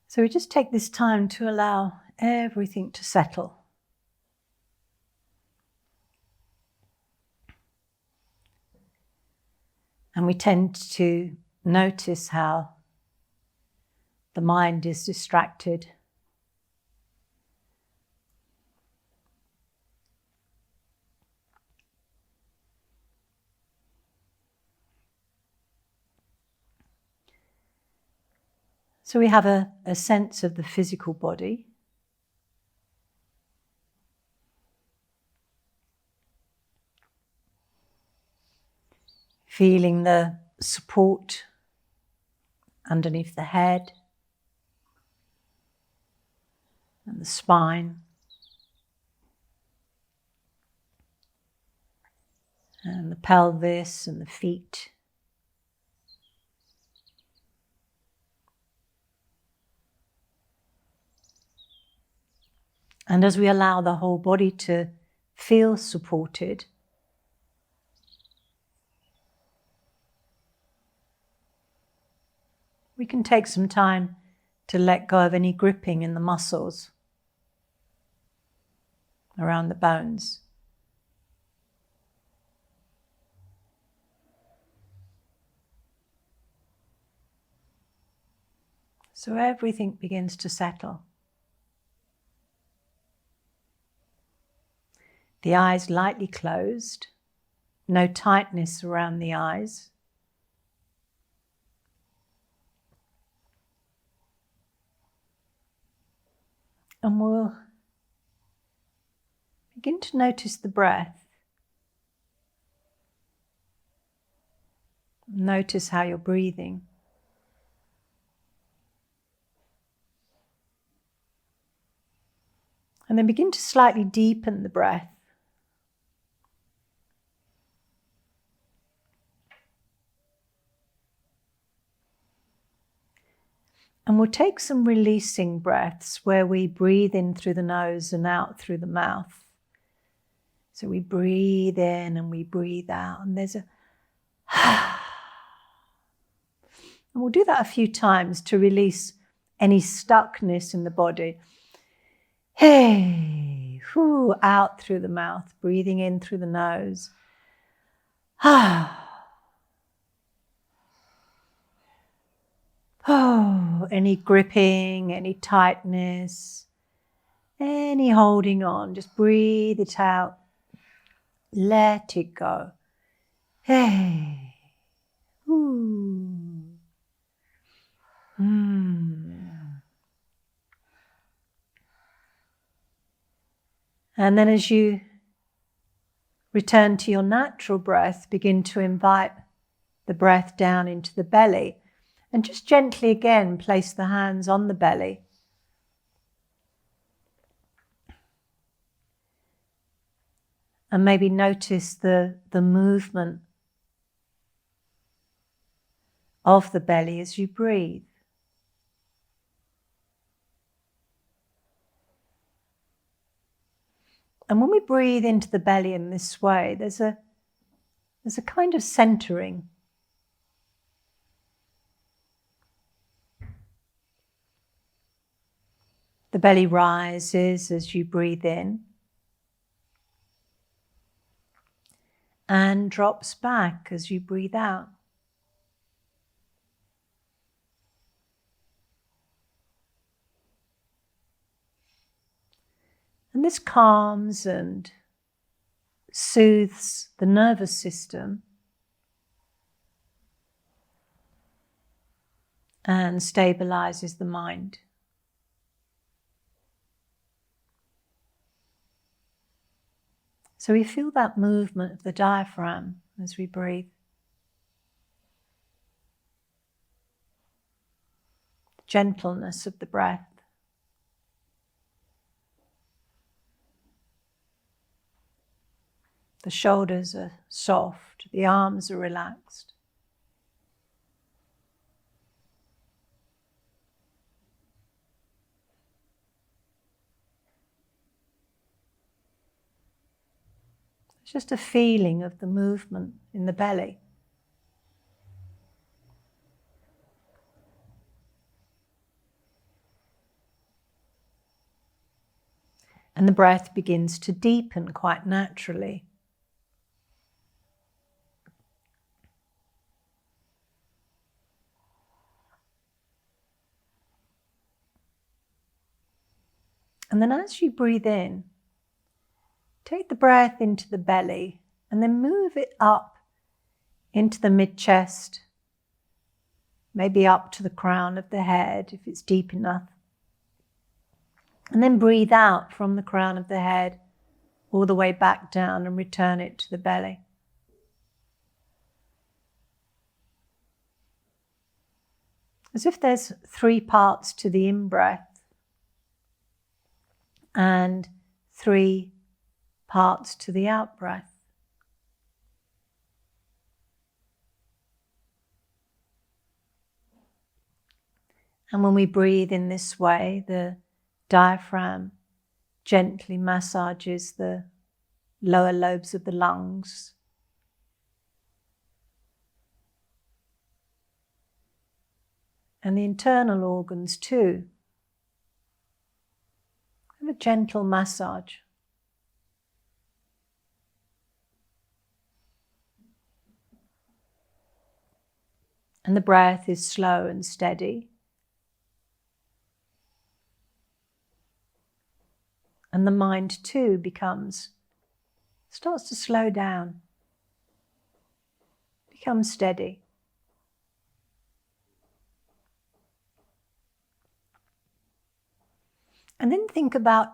So we just take this time to allow everything to settle. And we tend to notice how the mind is distracted. So we have a sense of the physical body. Feeling the support underneath the head and the spine. And the pelvis and the feet. And as we allow the whole body to feel supported, we can take some time to let go of any gripping in the muscles around the bones. So everything begins to settle. The eyes lightly closed, no tightness around the eyes. And we'll begin to notice the breath. Notice how you're breathing. And then begin to slightly deepen the breath. And we'll take some releasing breaths where we breathe in through the nose and out through the mouth. So we breathe in and we breathe out, and there's a and we'll do that a few times to release any stuckness in the body. Hey, whoo, out through the mouth, breathing in through the nose. Oh, any gripping, any tightness, any holding on, just breathe it out. Let it go. Hey. Ooh. And then as you return to your natural breath, begin to invite the breath down into the belly. And just gently again place the hands on the belly. And maybe notice the movement of the belly as you breathe. And when we breathe into the belly in this way, there's a kind of centering. The belly rises as you breathe in and drops back as you breathe out. And this calms and soothes the nervous system and stabilizes the mind. So we feel that movement of the diaphragm as we breathe. The gentleness of the breath. The shoulders are soft, the arms are relaxed. It's just a feeling of the movement in the belly. And the breath begins to deepen quite naturally. And then as you breathe in, take the breath into the belly and then move it up into the mid-chest, maybe up to the crown of the head if it's deep enough. And then breathe out from the crown of the head all the way back down and return it to the belly. As if there's 3 parts to the in-breath and 3 parts to the out-breath. And when we breathe in this way, the diaphragm gently massages the lower lobes of the lungs. And the internal organs too. Have a gentle massage. And the breath is slow and steady. And the mind too starts to slow down, becomes steady. And then think about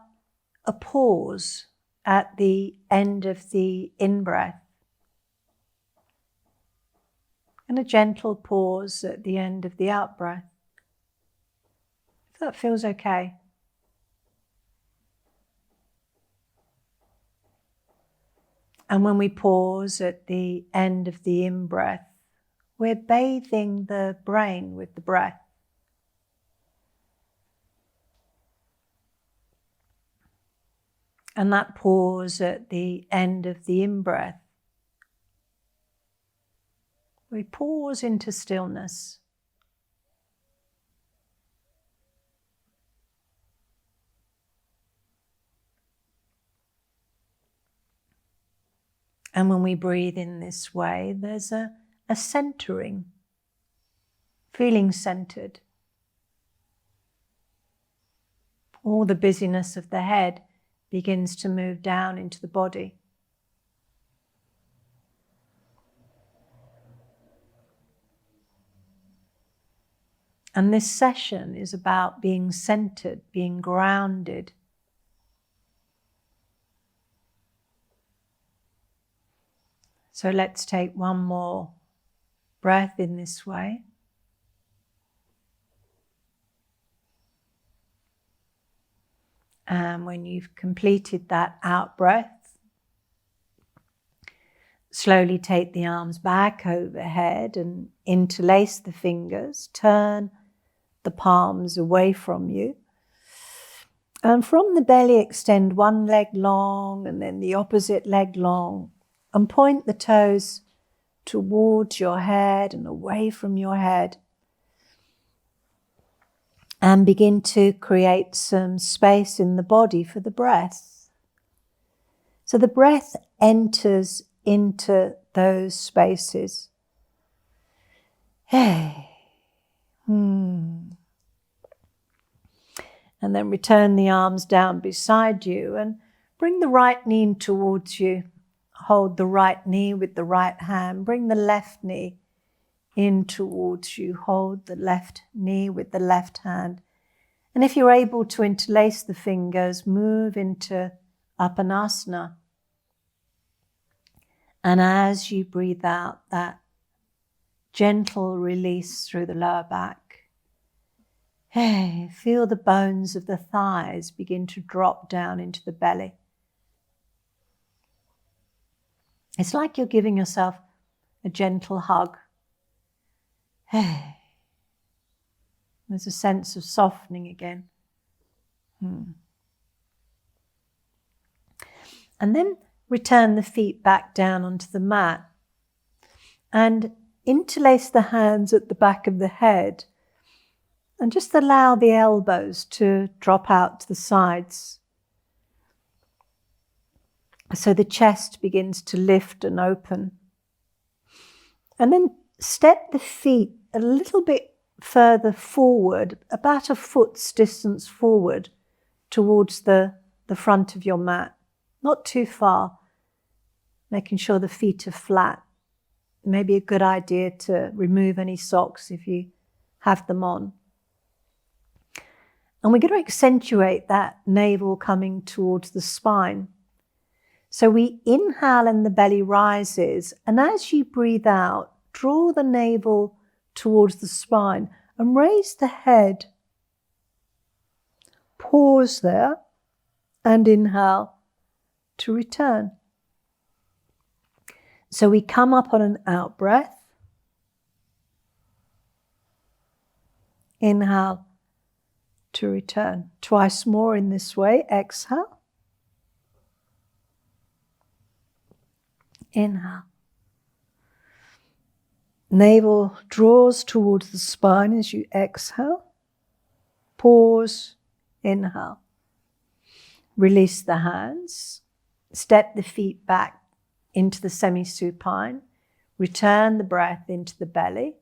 a pause at the end of the in-breath and a gentle pause at the end of the out-breath. If that feels okay. And when we pause at the end of the in-breath, we're bathing the brain with the breath. And that pause at the end of the in-breath, we pause into stillness. And when we breathe in this way, there's a centering, feeling centered. All the busyness of the head begins to move down into the body. And this session is about being centered, being grounded. So let's take one more breath in this way. And when you've completed that out breath, slowly take the arms back overhead and interlace the fingers. Turn the palms away from you. And from the belly, extend one leg long and then the opposite leg long. And point the toes towards your head and away from your head. And begin to create some space in the body for the breath. So the breath enters into those spaces. Hey. And then return the arms down beside you and bring the right knee towards you. Hold the right knee with the right hand. Bring the left knee in towards you. Hold the left knee with the left hand. And if you're able to interlace the fingers, move into Apanasana. And as you breathe out, that gentle release through the lower back. Hey, feel the bones of the thighs begin to drop down into the belly. It's like you're giving yourself a gentle hug. Hey. There's a sense of softening again. And then return the feet back down onto the mat and interlace the hands at the back of the head and just allow the elbows to drop out to the sides. So the chest begins to lift and open. And then step the feet a little bit further forward, about a foot's distance forward towards the front of your mat. Not too far, making sure the feet are flat. Maybe a good idea to remove any socks if you have them on. And we're going to accentuate that navel coming towards the spine. So we inhale and the belly rises, and as you breathe out, draw the navel towards the spine and raise the head. Pause there and inhale to return. So we come up on an out breath. Inhale to return. Twice more in this way. Exhale. Inhale. Navel draws towards the spine as you exhale. Pause. Inhale. Release the hands. Step the feet back into the semi-supine. Return the breath into the belly.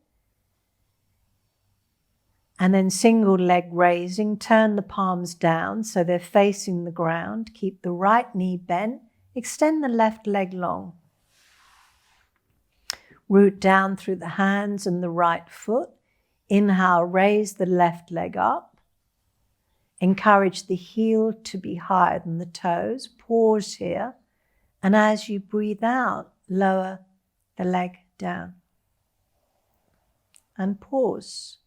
And then single leg raising. Turn the palms down so they're facing the ground. Keep the right knee bent. Extend the left leg long. Root down through the hands and the right foot. Inhale, raise the left leg up. Encourage the heel to be higher than the toes. Pause here. And as you breathe out, lower the leg down. And pause.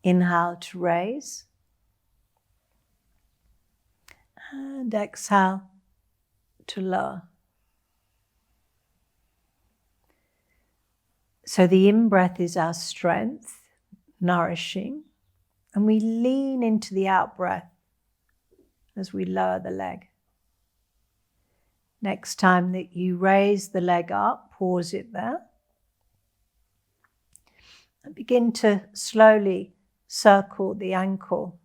Inhale to raise. And exhale to lower. So the in-breath is our strength, nourishing, and we lean into the out-breath as we lower the leg. Next time that you raise the leg up, pause it there. And begin to slowly circle the ankle.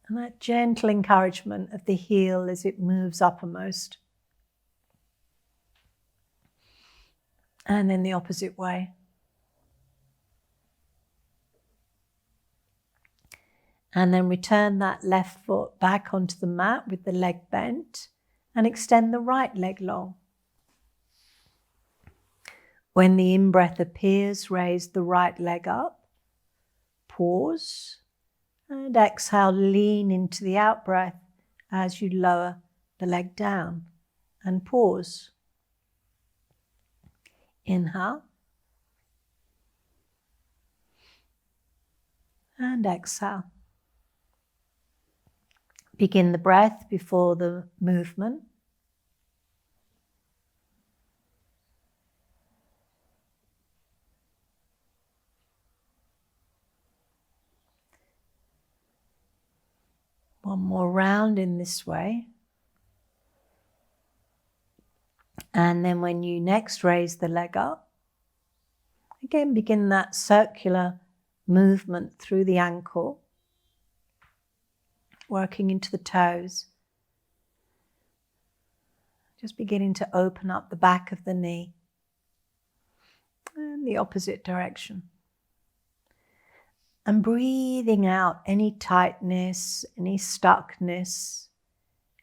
And that gentle encouragement of the heel as it moves uppermost. And then the opposite way. And then return that left foot back onto the mat with the leg bent and extend the right leg long. When the in-breath appears, raise the right leg up, pause, and exhale, lean into the out-breath as you lower the leg down and pause. Inhale. And exhale. Begin the breath before the movement. One more round in this way. And then when you next raise the leg up, again begin that circular movement through the ankle, working into the toes. Just beginning to open up the back of the knee and the opposite direction. And breathing out any tightness, any stuckness,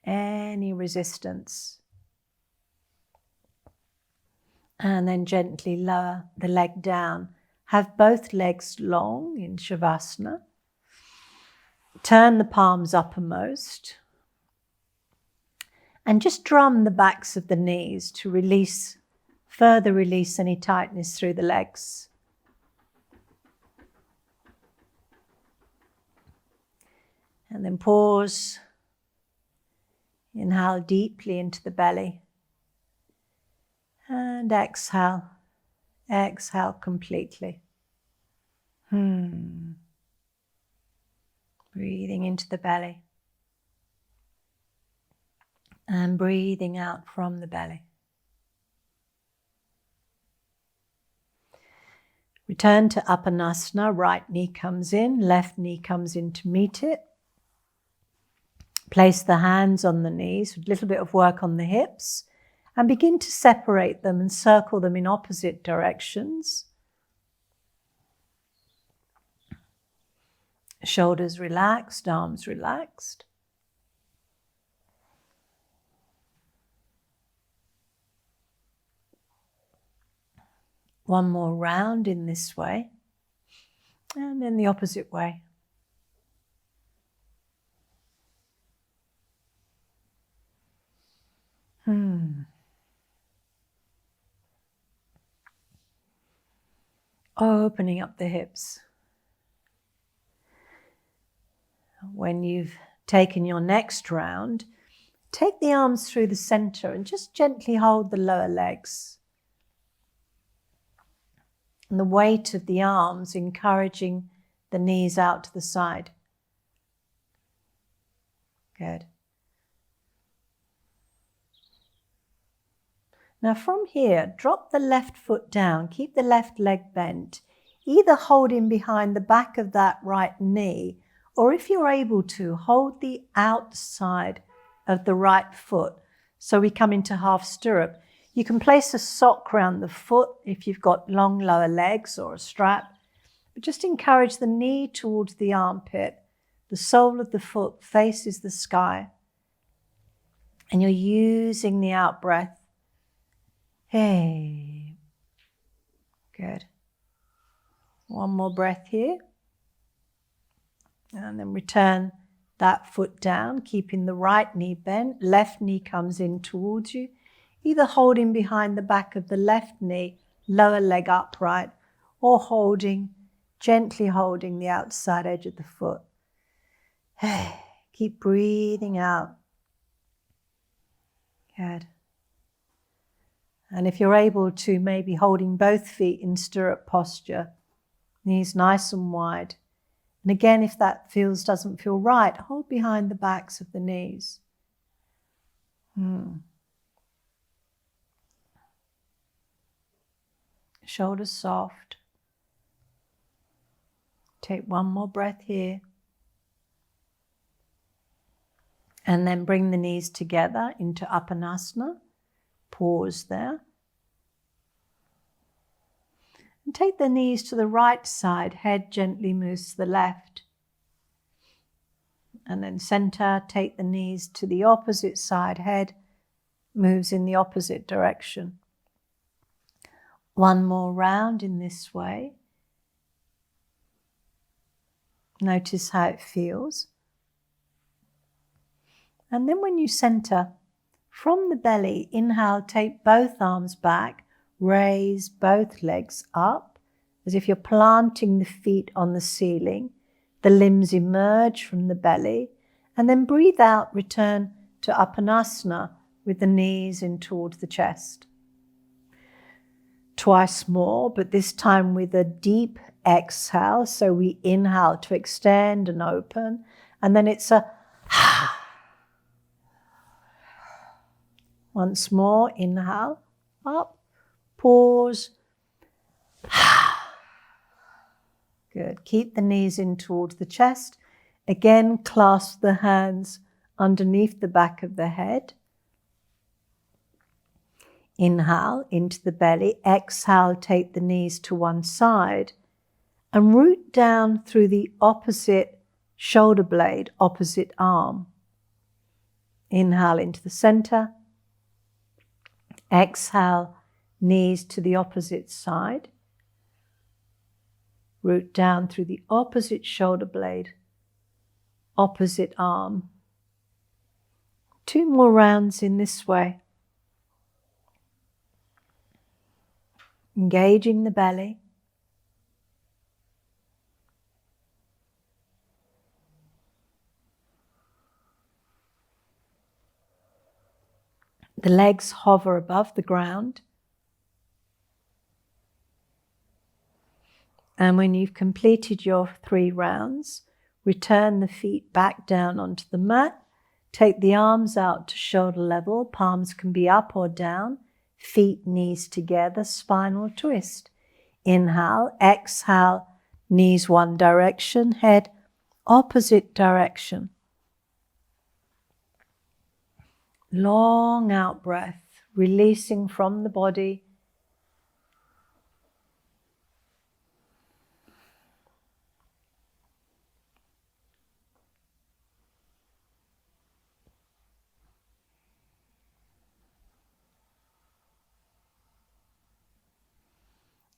any resistance. And then gently lower the leg down. Have both legs long in Shavasana. Turn the palms uppermost. And just drum the backs of the knees to release, further release any tightness through the legs. And then pause. Inhale deeply into the belly. And exhale. Exhale completely. Breathing into the belly. And breathing out from the belly. Return to Apanasana. Right knee comes in, left knee comes in to meet it. Place the hands on the knees with a little bit of work on the hips and begin to separate them and circle them in opposite directions. Shoulders relaxed, arms relaxed. One more round in this way, and then the opposite way. Opening up the hips. When you've taken your next round, take the arms through the center and just gently hold the lower legs. And the weight of the arms encouraging the knees out to the side. Good. Now from here, drop the left foot down, keep the left leg bent, either holding behind the back of that right knee, or if you're able to, hold the outside of the right foot. So we come into half stirrup. You can place a sock around the foot if you've got long lower legs or a strap, but just encourage the knee towards the armpit. The sole of the foot faces the sky. And you're using the out breath. Hey. Good. One more breath here. And then return that foot down, keeping the right knee bent. Left knee comes in towards you, either holding behind the back of the left knee, lower leg upright, or gently holding the outside edge of the foot. Keep breathing out. Good. And if you're able to, maybe holding both feet in stirrup posture, knees nice and wide. And again, if that doesn't feel right, hold behind the backs of the knees. Shoulders soft. Take one more breath here. And then bring the knees together into Apanasana. Pause there. And take the knees to the right side, head gently moves to the left. And then center, take the knees to the opposite side, head moves in the opposite direction. One more round in this way. Notice how it feels. And then when you center, from the belly, inhale, take both arms back, raise both legs up, as if you're planting the feet on the ceiling. The limbs emerge from the belly, and then breathe out, return to Apanasana with the knees in towards the chest. Twice more, but this time with a deep exhale. So we inhale to extend and open, and then it's a once more, inhale, up, pause. Good. Keep the knees in towards the chest. Again, clasp the hands underneath the back of the head. Inhale into the belly. Exhale, take the knees to one side and root down through the opposite shoulder blade, opposite arm. Inhale into the center. Exhale, knees to the opposite side. Root down through the opposite shoulder blade, opposite arm. 2 more rounds in this way. Engaging the belly. The legs hover above the ground. And when you've completed your 3 rounds, return the feet back down onto the mat. Take the arms out to shoulder level. Palms can be up or down. Feet, knees together, spinal twist. Inhale, exhale, knees one direction, head opposite direction. Long out breath, releasing from the body.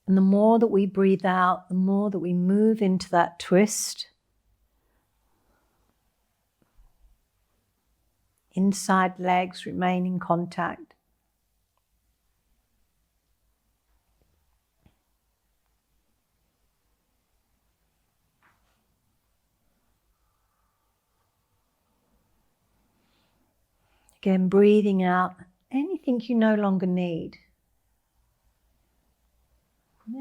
And the more that we breathe out, the more that we move into that twist. Inside legs remain in contact. Again, breathing out anything you no longer need.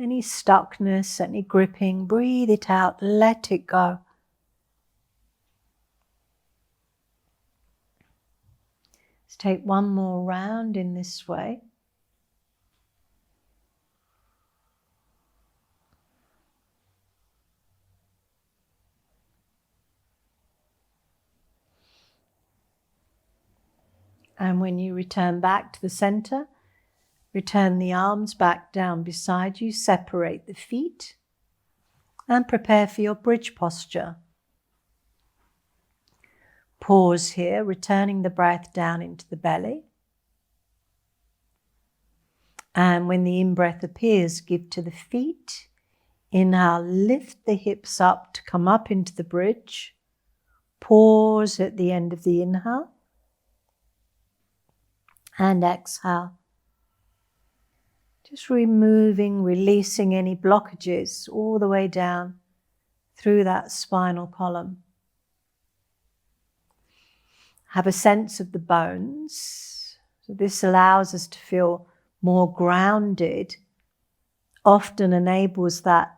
Any stuckness, any gripping, breathe it out, let it go. Let's take one more round in this way. And when you return back to the center, return the arms back down beside you, separate the feet, and prepare for your bridge posture. Pause here, returning the breath down into the belly. And when the in-breath appears, give to the feet. Inhale, lift the hips up to come up into the bridge. Pause at the end of the inhale. And exhale. Just removing, releasing any blockages all the way down through that spinal column. Have a sense of the bones. So this allows us to feel more grounded, often enables that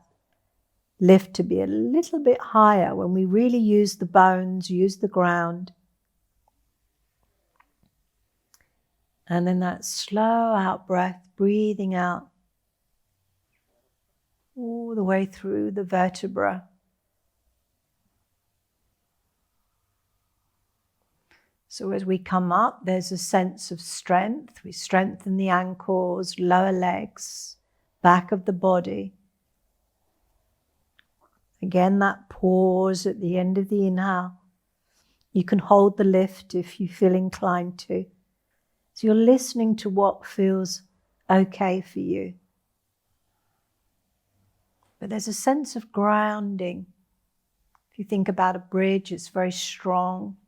lift to be a little bit higher when we really use the bones, use the ground. And then that slow out breath, breathing out all the way through the vertebra. So as we come up, there's a sense of strength. We strengthen the ankles, lower legs, back of the body. Again, that pause at the end of the inhale. You can hold the lift if you feel inclined to. So you're listening to what feels okay for you. But there's a sense of grounding. If you think about a bridge, it's very strong.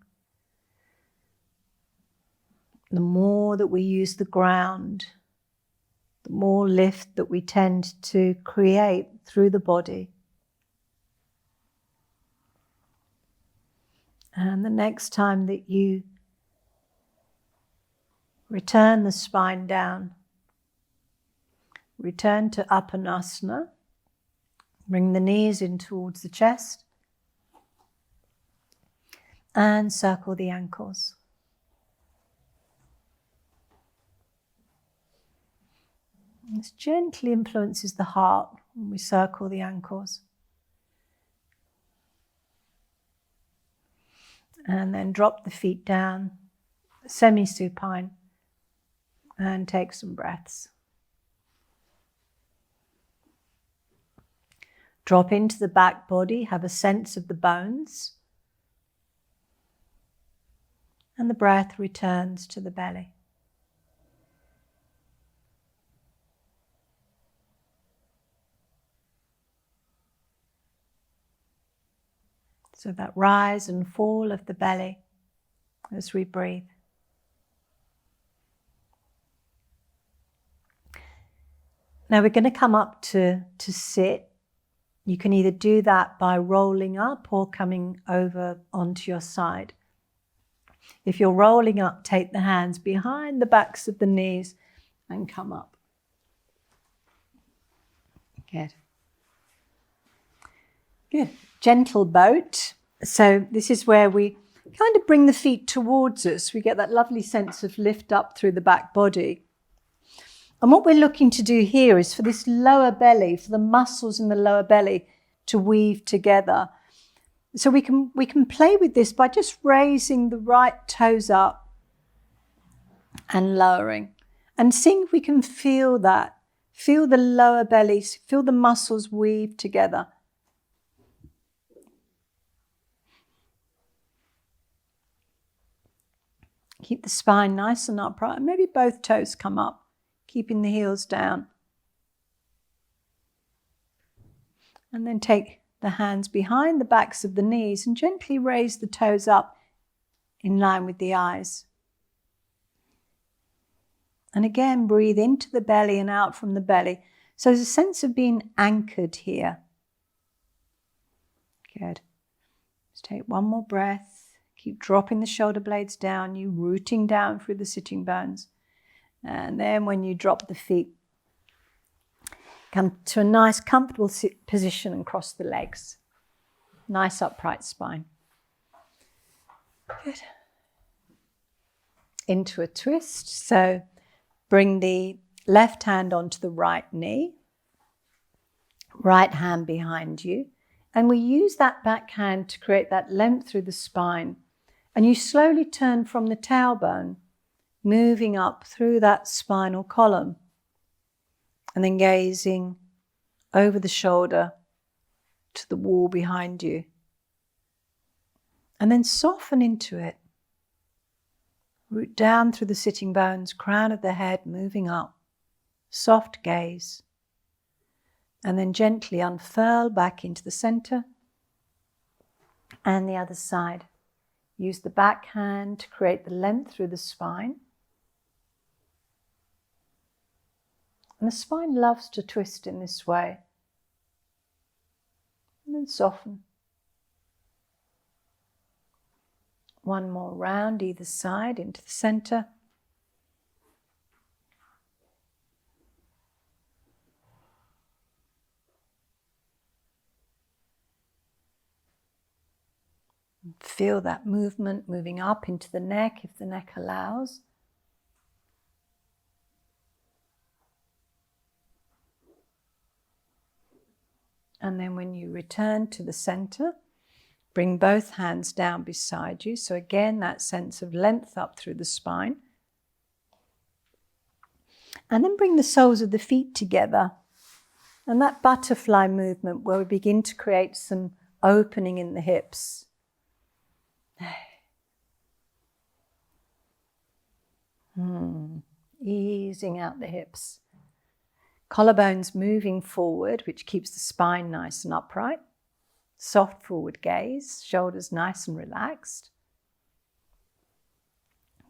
The more that we use the ground, the more lift that we tend to create through the body. And the next time that you return the spine down, return to Apanasana, bring the knees in towards the chest, and circle the ankles. This gently influences the heart when we circle the ankles. And then drop the feet down, semi-supine, and take some breaths. Drop into the back body, have a sense of the bones, and the breath returns to the belly. So that rise and fall of the belly as we breathe. Now we're going to come up to sit. You can either do that by rolling up or coming over onto your side. If you're rolling up, take the hands behind the backs of the knees and come up. Good. Good. Gentle boat. So this is where we kind of bring the feet towards us. We get that lovely sense of lift up through the back body. And what we're looking to do here is for this lower belly, for the muscles in the lower belly to weave together. So we can play with this by just raising the right toes up and lowering. And seeing if we can feel that. Feel the lower belly, feel the muscles weave together. Keep the spine nice and upright. Maybe both toes come up, keeping the heels down. And then take the hands behind the backs of the knees and gently raise the toes up in line with the eyes. And again, breathe into the belly and out from the belly. So there's a sense of being anchored here. Good. Just take one more breath. Keep dropping the shoulder blades down, you rooting down through the sitting bones. And then when you drop the feet, come to a nice comfortable position and cross the legs. Nice upright spine. Good. Into a twist. So bring the left hand onto the right knee, right hand behind you, and we use that back hand to create that length through the spine. And you slowly turn from the tailbone, moving up through that spinal column, and then gazing over the shoulder to the wall behind you. And then soften into it. Root down through the sitting bones, crown of the head moving up, soft gaze. And then gently unfurl back into the center and the other side. Use the back hand to create the length through the spine. And the spine loves to twist in this way. And then soften. One more round either side into the center. Feel that movement moving up into the neck if the neck allows. And then when you return to the center, bring both hands down beside you. So again, that sense of length up through the spine. And then bring the soles of the feet together. And that butterfly movement where we begin to create some opening in the hips. Easing out the hips. Collarbones moving forward, which keeps the spine nice and upright. Soft forward gaze, shoulders nice and relaxed.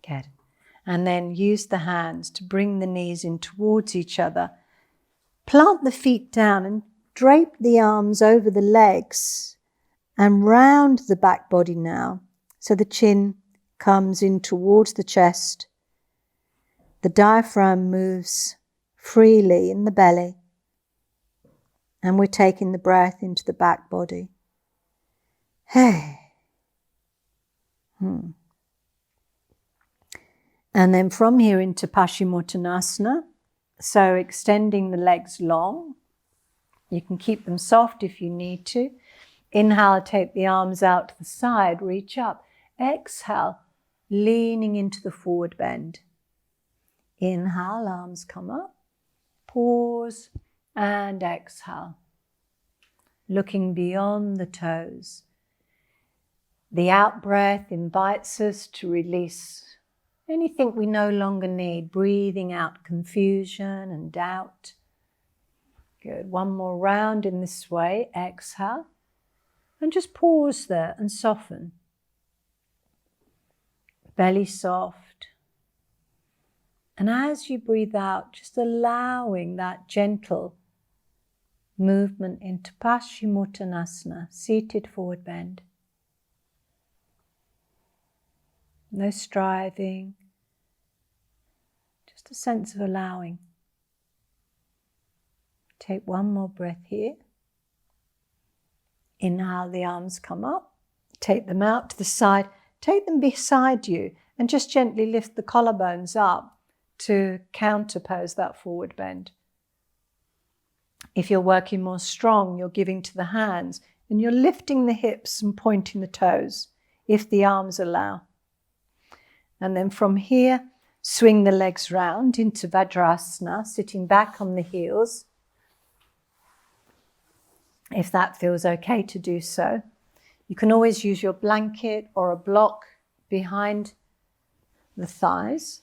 Good. And then use the hands to bring the knees in towards each other. Plant the feet down and drape the arms over the legs and round the back body now. So the chin comes in towards the chest. The diaphragm moves freely in the belly. And we're taking the breath into the back body. Hey. And then from here into Paschimottanasana. So extending the legs long. You can keep them soft if you need to. Inhale, take the arms out to the side, reach up. Exhale, leaning into the forward bend. Inhale, arms come up. Pause and exhale. Looking beyond the toes. The out breath invites us to release anything we no longer need. Breathing out confusion and doubt. Good. One more round in this way. Exhale. And just pause there and soften. Belly soft. And as you breathe out, just allowing that gentle movement into Paschimottanasana, seated forward bend. No striving, just a sense of allowing. Take one more breath here. Inhale, the arms come up. Take them out to the side. Take them beside you and just gently lift the collarbones up to counterpose that forward bend. If you're working more strong, you're giving to the hands and you're lifting the hips and pointing the toes if the arms allow. And then from here, swing the legs round into Vajrasana, sitting back on the heels, if that feels okay to do so. You can always use your blanket or a block behind the thighs,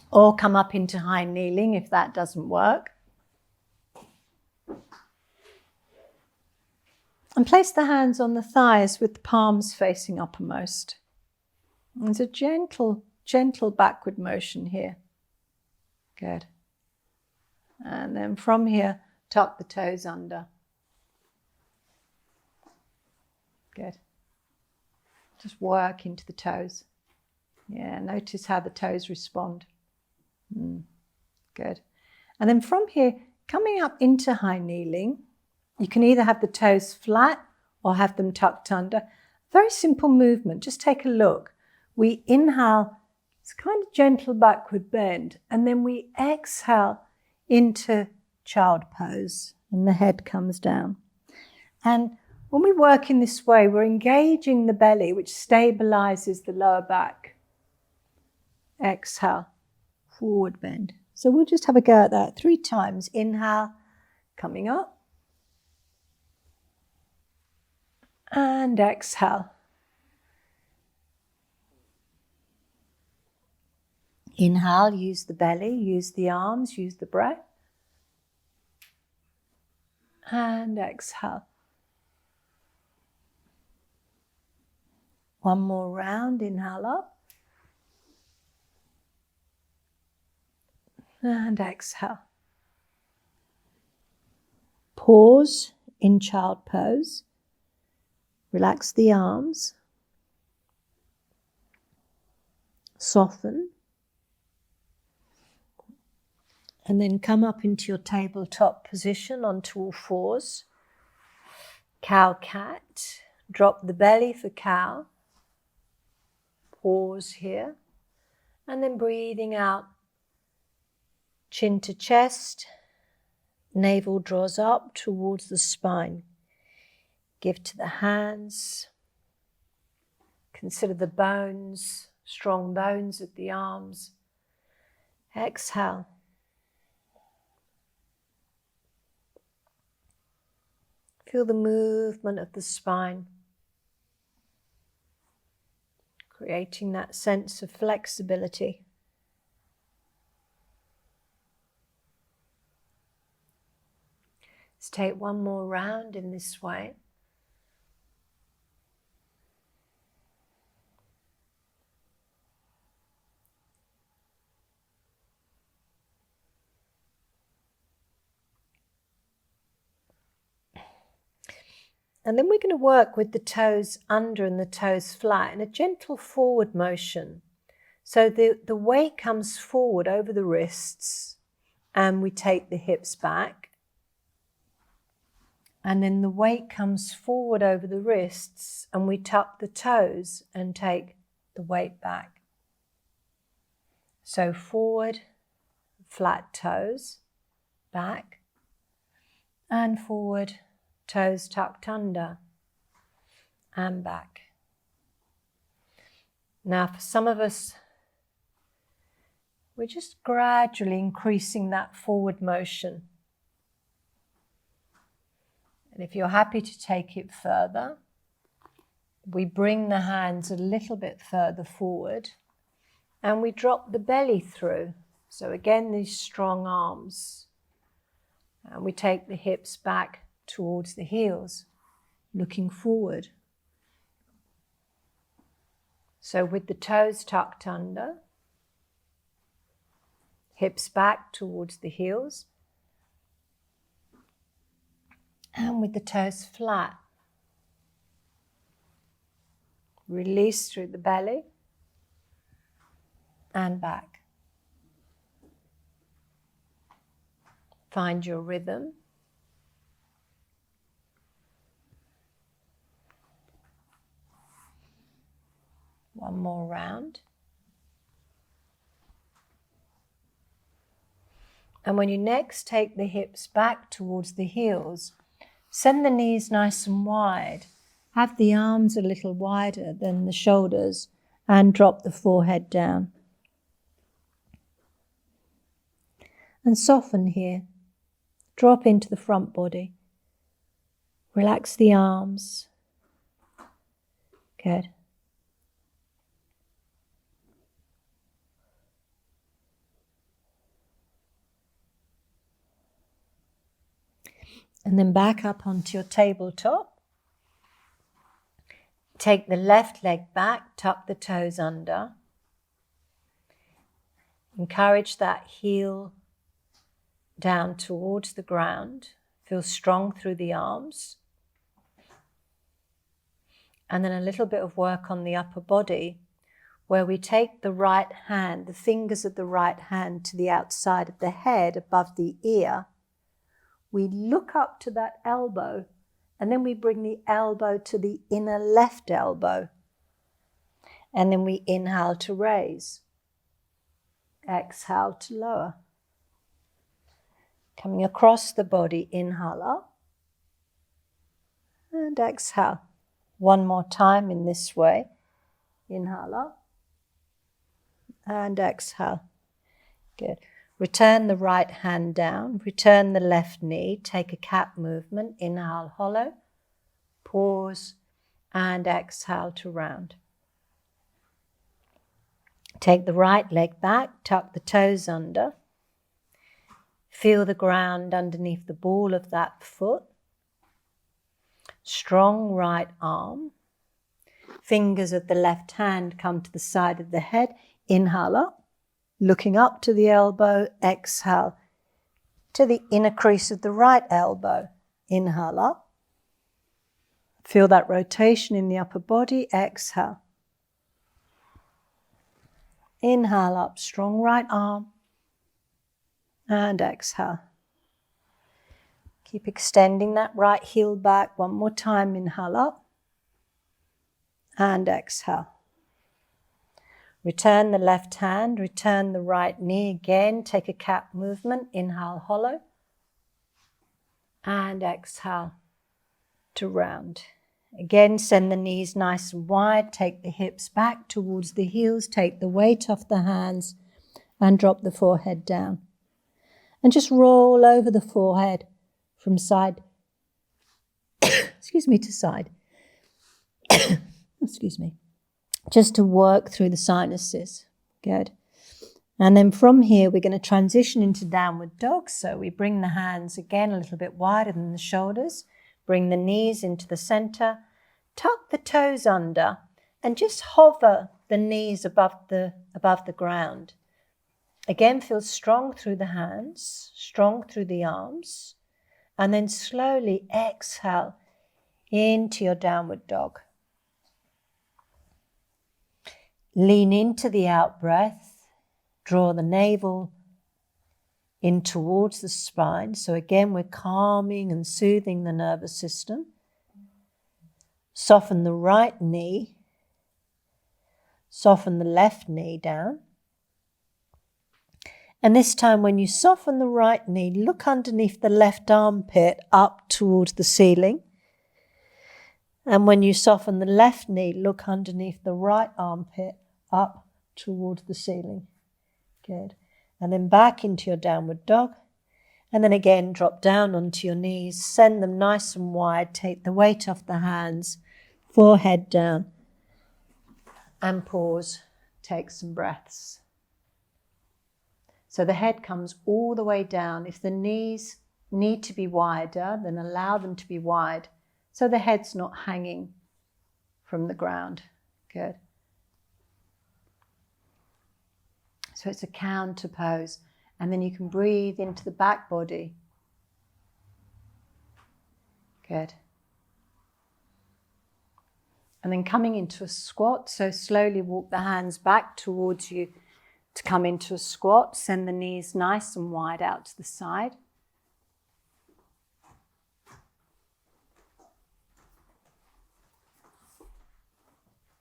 or come up into high kneeling if that doesn't work. And place the hands on the thighs with the palms facing uppermost. There's a gentle backward motion here. Good. And then from here, tuck the toes under. Good. Just work into the toes. Yeah, notice how the toes respond. Good. And then from here, coming up into high kneeling, you can either have the toes flat or have them tucked under. Very simple movement. Just take a look. We inhale, it's kind of gentle backward bend, and then we exhale into child pose, and the head comes down. And when we work in this way, we're engaging the belly, which stabilizes the lower back. Exhale, forward bend. So we'll just have a go at that 3 times. Inhale, coming up. And exhale. Inhale, use the belly, use the arms, use the breath. And exhale. One more round, inhale up. And exhale. Pause in child pose. Relax the arms. Soften. And then come up into your tabletop position onto all fours. Cow cat. Drop the belly for cow. Pause here. And then breathing out. Chin to chest. Navel draws up towards the spine. Give to the hands. Consider the bones, strong bones at the arms. Exhale. Feel the movement of the spine, creating that sense of flexibility. Let's take one more round in this way. And then we're going to work with the toes under and the toes flat in a gentle forward motion. So the weight comes forward over the wrists and we take the hips back. And then the weight comes forward over the wrists and we tuck the toes and take the weight back. So forward, flat toes, back, and forward, toes tucked under, and back. Now for some of us, we're just gradually increasing that forward motion. And if you're happy to take it further, we bring the hands a little bit further forward and we drop the belly through. So again, these strong arms. And we take the hips back towards the heels, looking forward. So with the toes tucked under, hips back towards the heels, and with the toes flat. Release through the belly and back. Find your rhythm. One more round. And when you next take the hips back towards the heels, send the knees nice and wide Have the arms a little wider than the shoulders and drop the forehead down. And soften here. Drop into the front body. Relax the arms. Good. And then back up onto your tabletop. Take the left leg back, tuck the toes under. Encourage that heel down towards the ground. Feel strong through the arms. And then a little bit of work on the upper body, where we take the right hand, the fingers of the right hand to the outside of the head, above the ear. We look up to that elbow, and then we bring the elbow to the inner left elbow. And then we inhale to raise. Exhale to lower. Coming across the body, inhale up. And exhale. One more time in this way. Inhale up. And exhale. Good. Return the right hand down, return the left knee, take a cat movement, inhale hollow, pause, and exhale to round. Take the right leg back, tuck the toes under, feel the ground underneath the ball of that foot, strong right arm, fingers of the left hand come to the side of the head, inhale up. Looking up to the elbow, exhale to the inner crease of the right elbow. Inhale up. Feel that rotation in the upper body, exhale. Inhale up, strong right arm. And exhale. Keep extending that right heel back. One more time, inhale up. And exhale. Return the left hand, return the right knee again. Take a cat movement, inhale hollow. And exhale to round. Again, send the knees nice and wide. Take the hips back towards the heels. Take the weight off the hands and drop the forehead down. And just roll over the forehead from side, to side. Excuse me. Just to work through the sinuses. Good. And then from here, we're going to transition into downward dog. So we bring the hands again a little bit wider than the shoulders. Bring the knees into the center. Tuck the toes under and just hover the knees above the ground. Again, feel strong through the hands, strong through the arms. And then slowly exhale into your downward dog. Lean into the out-breath, draw the navel in towards the spine. So again, we're calming and soothing the nervous system. Soften the right knee, soften the left knee down. And this time when you soften the right knee, look underneath the left armpit up towards the ceiling. And when you soften the left knee, look underneath the right armpit up towards the ceiling. Good. And then back into your downward dog. And then again, drop down onto your knees. Send them nice and wide. Take the weight off the hands. Forehead down. And pause. Take some breaths. So the head comes all the way down. If the knees need to be wider, then allow them to be wide. So the head's not hanging from the ground. Good. So it's a counter pose. And then you can breathe into the back body. Good. And then coming into a squat. So slowly walk the hands back towards you to come into a squat. Send the knees nice and wide out to the side.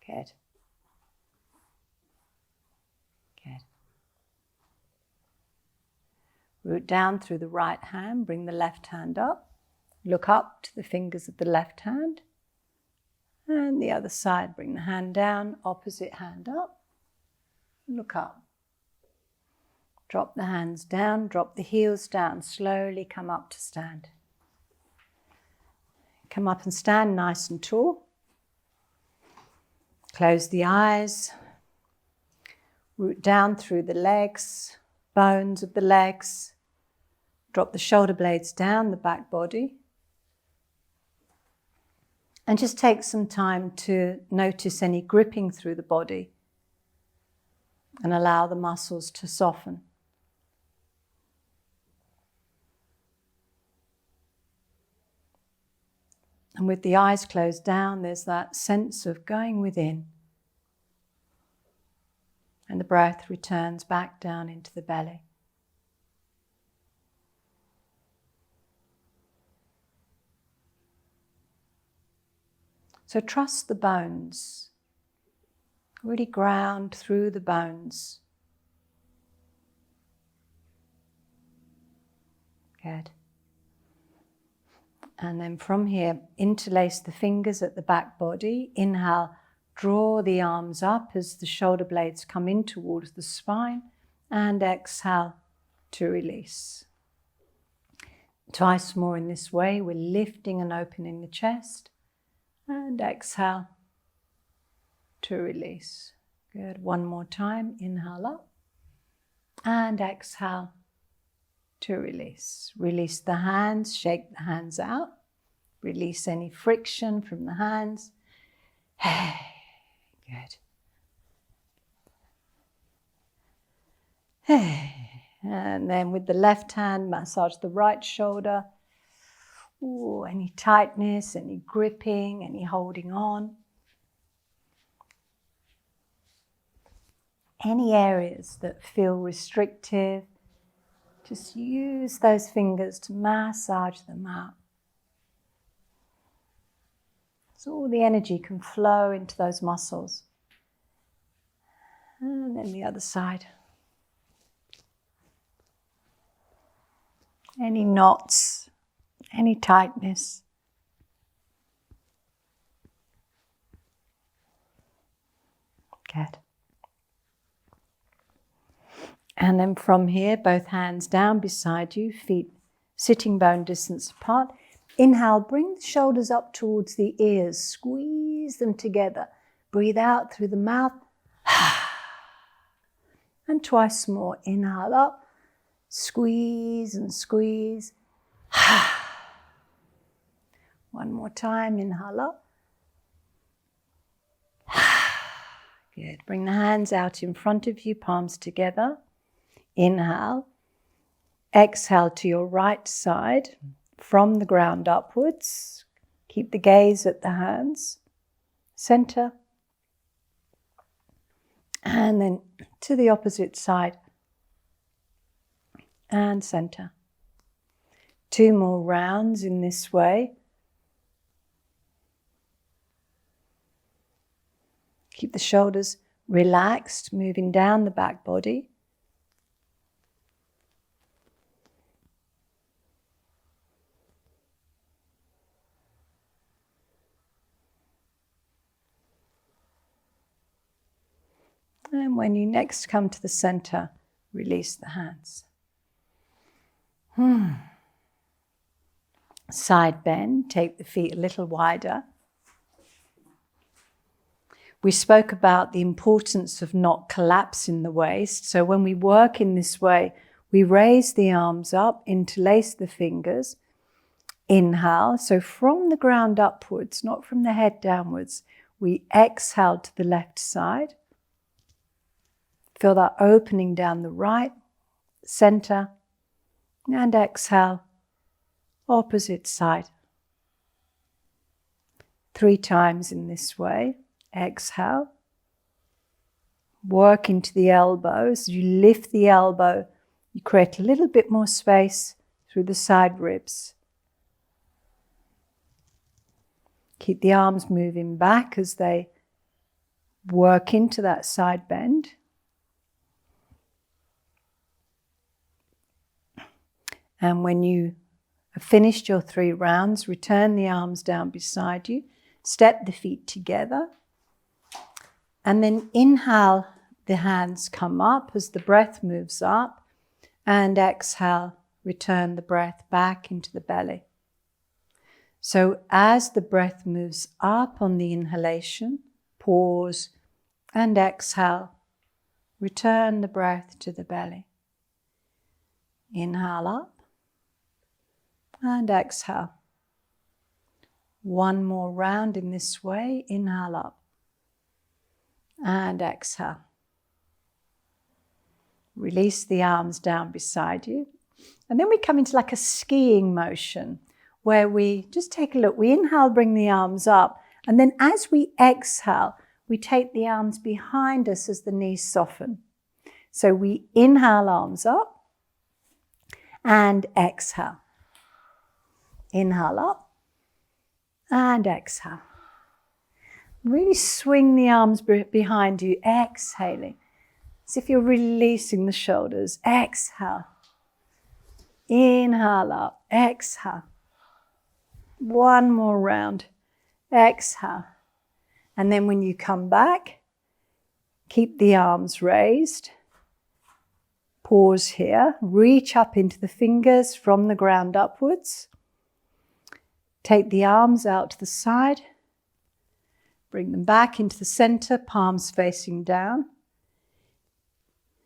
Good. Good. Root down through the right hand, bring the left hand up. Look up to the fingers of the left hand And the other side, bring the hand down, opposite hand up, look up. Drop the hands down, drop the heels down, slowly come up to stand. Come up and stand nice and tall. Close the eyes, root down through the legs, bones of the legs. Drop the shoulder blades down, the back body. And just take some time to notice any gripping through the body and allow the muscles to soften. And with the eyes closed down, there's that sense of going within. And the breath returns back down into the belly. So trust the bones. Really ground through the bones. Good. And then from here, interlace the fingers at the back body. Inhale, draw the arms up as the shoulder blades come in towards the spine. And exhale to release. Twice more in this way, we're lifting and opening the chest. And exhale to release. Good. One more time. Inhale up. And exhale to release. Release the hands, shake the hands out. Release any friction from the hands. Good. And then with the left hand, massage the right shoulder. Ooh, any tightness, any gripping, any holding on. Any areas that feel restrictive, just use those fingers to massage them out. So all the energy can flow into those muscles. And then the other side. Any knots, any tightness. Good. And then from here, both hands down beside you, feet sitting bone distance apart. Inhale, bring the shoulders up towards the ears, squeeze them together. Breathe out through the mouth. And twice more. Inhale up, squeeze and squeeze. One more time, inhale up. Good. Bring the hands out in front of you, palms together. Inhale. Exhale to your right side from the ground upwards. Keep the gaze at the hands. Center. And then to the opposite side. And center. 2 more rounds in this way. Keep the shoulders relaxed, moving down the back body. And when you next come to the center, release the hands. Side bend, take the feet a little wider. We spoke about the importance of not collapsing the waist. So when we work in this way, we raise the arms up, interlace the fingers. Inhale. So from the ground upwards, not from the head downwards, we exhale to the left side. Feel that opening down the right, center, and exhale, opposite side. 3 times in this way. Exhale. Work into the elbows. You lift the elbow. You create a little bit more space through the side ribs. Keep the arms moving back as they work into that side bend. And when you have finished your 3 rounds, return the arms down beside you. Step the feet together. And then inhale, the hands come up as the breath moves up. And exhale, return the breath back into the belly. So as the breath moves up on the inhalation, pause and exhale. Return the breath to the belly. Inhale up and exhale. One more round in this way. Inhale up and exhale. Release the arms down beside you. And then we come into like a skiing motion where we just take a look. We inhale, bring the arms up. And then as we exhale, we take the arms behind us as the knees soften. So we inhale, arms up, and exhale. Inhale up, and exhale. Really swing the arms behind you, exhaling. As if you're releasing the shoulders. Exhale. Inhale up, exhale. One more round. Exhale. And then when you come back, keep the arms raised. Pause here. Reach up into the fingers from the ground upwards. Take the arms out to the side. Bring them back into the center, palms facing down.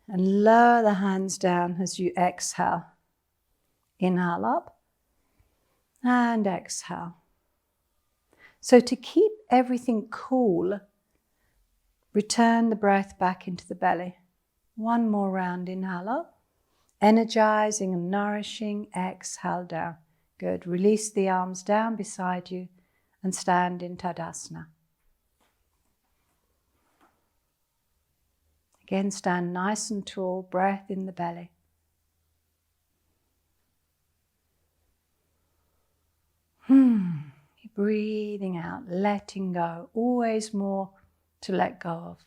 And lower the hands down as you exhale. Inhale up and exhale. So to keep everything cool, return the breath back into the belly. One more round, inhale up, energizing and nourishing, exhale down. Good, release the arms down beside you and stand in Tadasana. Again, stand nice and tall, breath in the belly. Breathing out, letting go, always more to let go of.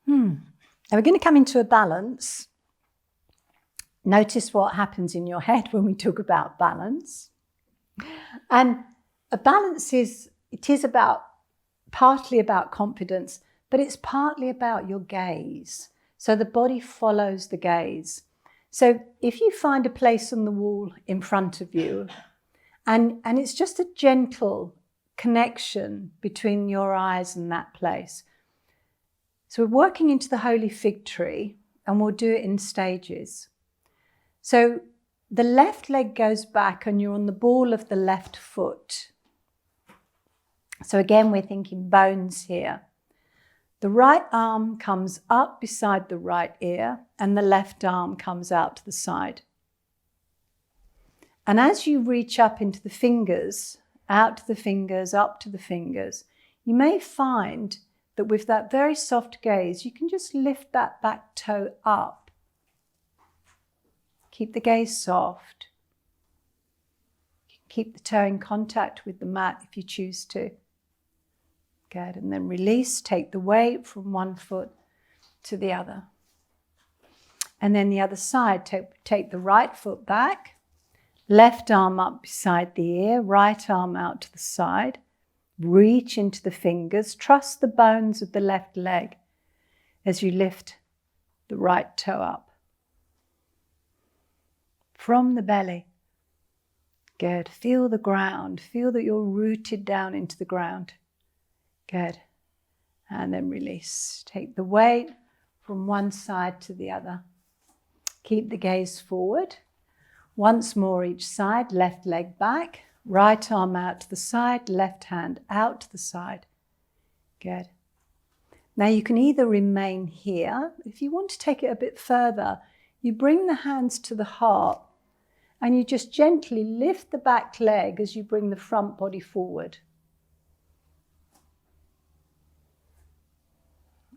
Now we're going to come into a balance. Notice what happens in your head when we talk about balance. And a balance is partly about confidence, but it's partly about your gaze. So the body follows the gaze. So if you find a place on the wall in front of you, and it's just a gentle connection between your eyes and that place. So we're working into the holy fig tree, and we'll do it in stages. So the left leg goes back and you're on the ball of the left foot. So again, we're thinking bones here. The right arm comes up beside the right ear and the left arm comes out to the side. And as you reach up into the fingers, out to the fingers, up to the fingers, you may find that with that very soft gaze, you can just lift that back toe up. Keep the gaze soft. Keep the toe in contact with the mat if you choose to. Good, and then release, take the weight from one foot to the other. And then the other side, take the right foot back, left arm up beside the ear, right arm out to the side. Reach into the fingers, trust the bones of the left leg as you lift the right toe up. From the belly. Good, feel the ground, feel that you're rooted down into the ground. Good. And then release. Take the weight from one side to the other. Keep the gaze forward. Once more each side, left leg back, right arm out to the side, left hand out to the side. Good. Now you can either remain here. If you want to take it a bit further, you bring the hands to the heart and you just gently lift the back leg as you bring the front body forward.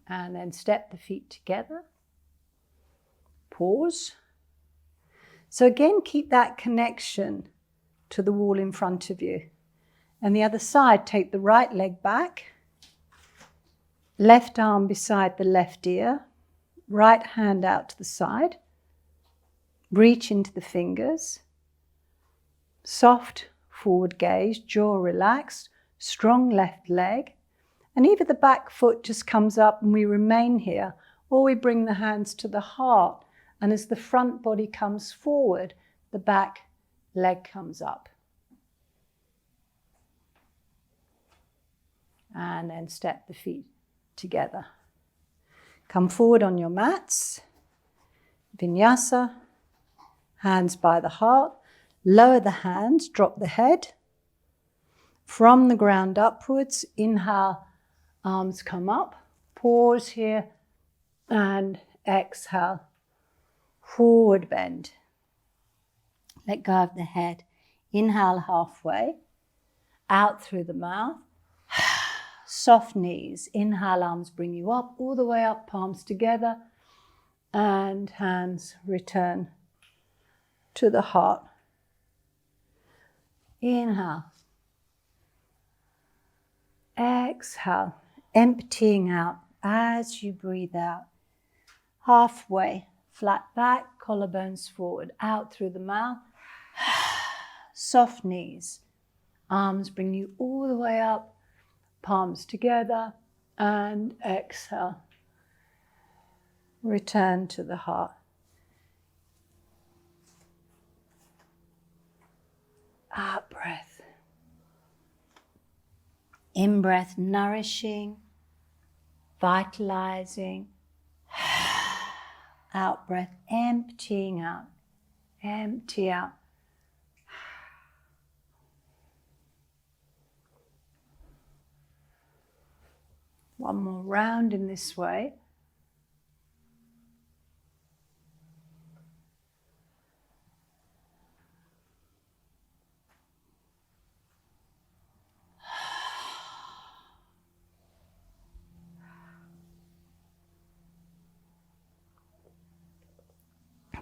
And then step the feet together. Pause. So again, keep that connection to the wall in front of you. And the other side, take the right leg back. Left arm beside the left ear, right hand out to the side. Reach into the fingers. Soft forward gaze, jaw relaxed, strong left leg. And either the back foot just comes up and we remain here, or we bring the hands to the heart. And as the front body comes forward, the back leg comes up. And then step the feet together. Come forward on your mats. Vinyasa. Hands by the heart. Lower the hands, drop the head. From the ground upwards, inhale, arms come up. Pause here and exhale. Forward bend. Let go of the head. Inhale halfway. Out through the mouth. Soft knees. Inhale, arms bring you up, all the way up, palms together. And hands return to the heart. Inhale. Exhale. Emptying out as you breathe out. Halfway. Flat back, collarbones forward. Out through the mouth. Soft knees. Arms bring you all the way up. Palms together. And exhale. Return to the heart. Out breath. In breath, nourishing, vitalizing. Out breath, emptying out. Empty out. One more round in this way.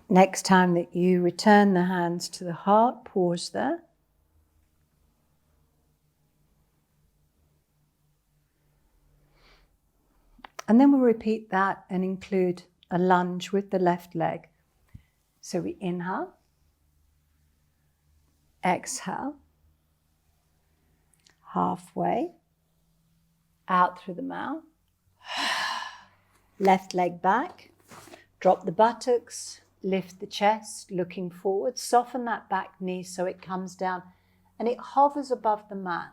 Next time that you return the hands to the heart, pause there. And then we'll repeat that and include a lunge with the left leg. So we inhale, exhale, halfway, out through the mouth, left leg back, drop the buttocks, lift the chest, looking forward, soften that back knee so it comes down and it hovers above the mat.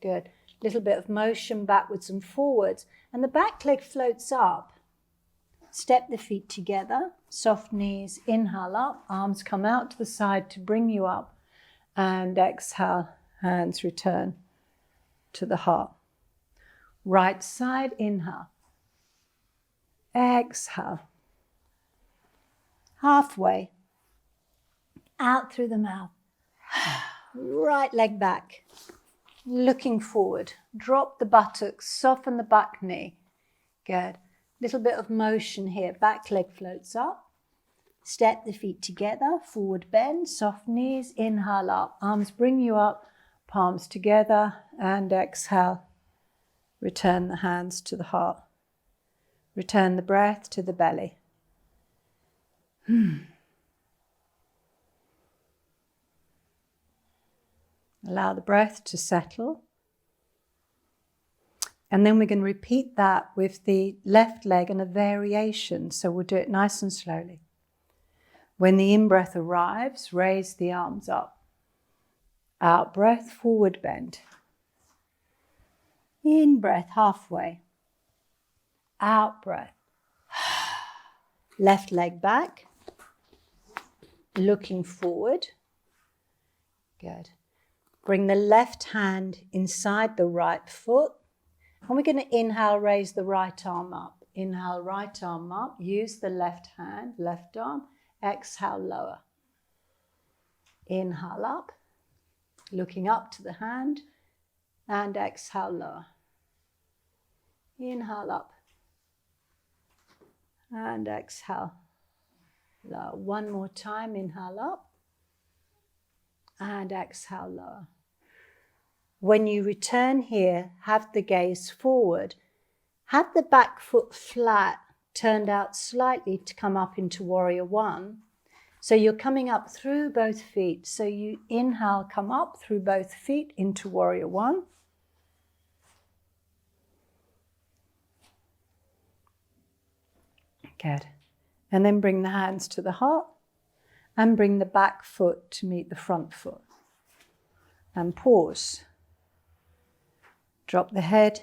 Good. Little bit of motion backwards and forwards, and the back leg floats up. Step the feet together, soft knees, inhale up, arms come out to the side to bring you up, and exhale, hands return to the heart. Right side, inhale, exhale, halfway, out through the mouth, right leg back. Looking forward, drop the buttocks, soften the back knee. Good. Little bit of motion here, back leg floats up. Step the feet together, forward bend, soft knees, inhale up. Arms bring you up, palms together, and exhale. Return the hands to the heart. Return the breath to the belly. Allow the breath to settle. And then we're going to repeat that with the left leg and a variation. So we'll do it nice and slowly. When the in-breath arrives, raise the arms up. Out breath, forward bend. In-breath, halfway. Out breath. Left leg back. Looking forward. Good. Bring the left hand inside the right foot. And we're going to inhale, raise the right arm up. Inhale, right arm up. Use the left hand, left arm. Exhale, lower. Inhale up. Looking up to the hand. And exhale, lower. Inhale up. And exhale, lower. One more time. Inhale up. And exhale, lower. When you return here, have the gaze forward. Had the back foot flat, turned out slightly to come up into Warrior One. So you're coming up through both feet. So you inhale, come up through both feet into Warrior One. Good. And then bring the hands to the heart and bring the back foot to meet the front foot. And pause. Drop the head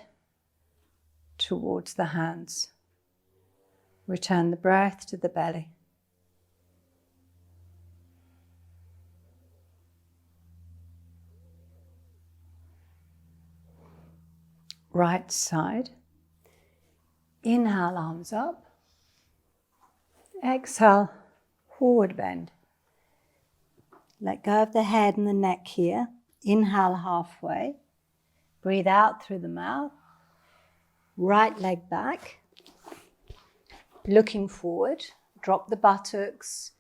towards the hands. Return the breath to the belly. Right side. Inhale, arms up. Exhale, forward bend. Let go of the head and the neck here. Inhale halfway. Breathe out through the mouth. Right leg back. Looking forward. Drop the buttocks.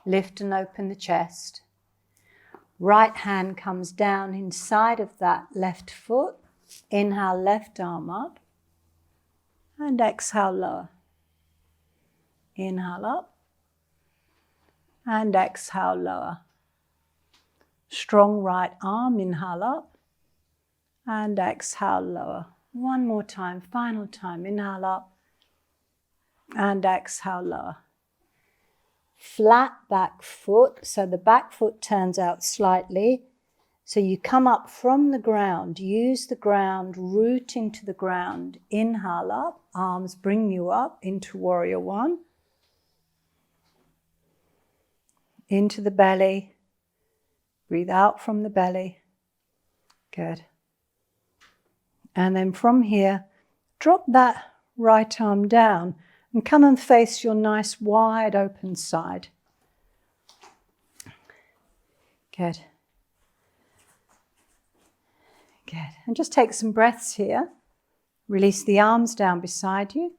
Lift and open the chest. Right hand comes down inside of that left foot. Inhale, left arm up. And exhale, lower. Inhale up. And exhale, lower. Strong right arm, inhale up. And exhale, lower. One more time, final time. Inhale up. And exhale, lower. Flat back foot, so the back foot turns out slightly. So you come up from the ground, use the ground, root into the ground. Inhale up, arms bring you up into Warrior One. Into the belly. Breathe out from the belly. Good. And then from here, drop that right arm down and come and face your nice wide open side. Good. Good. And just take some breaths here. Release the arms down beside you.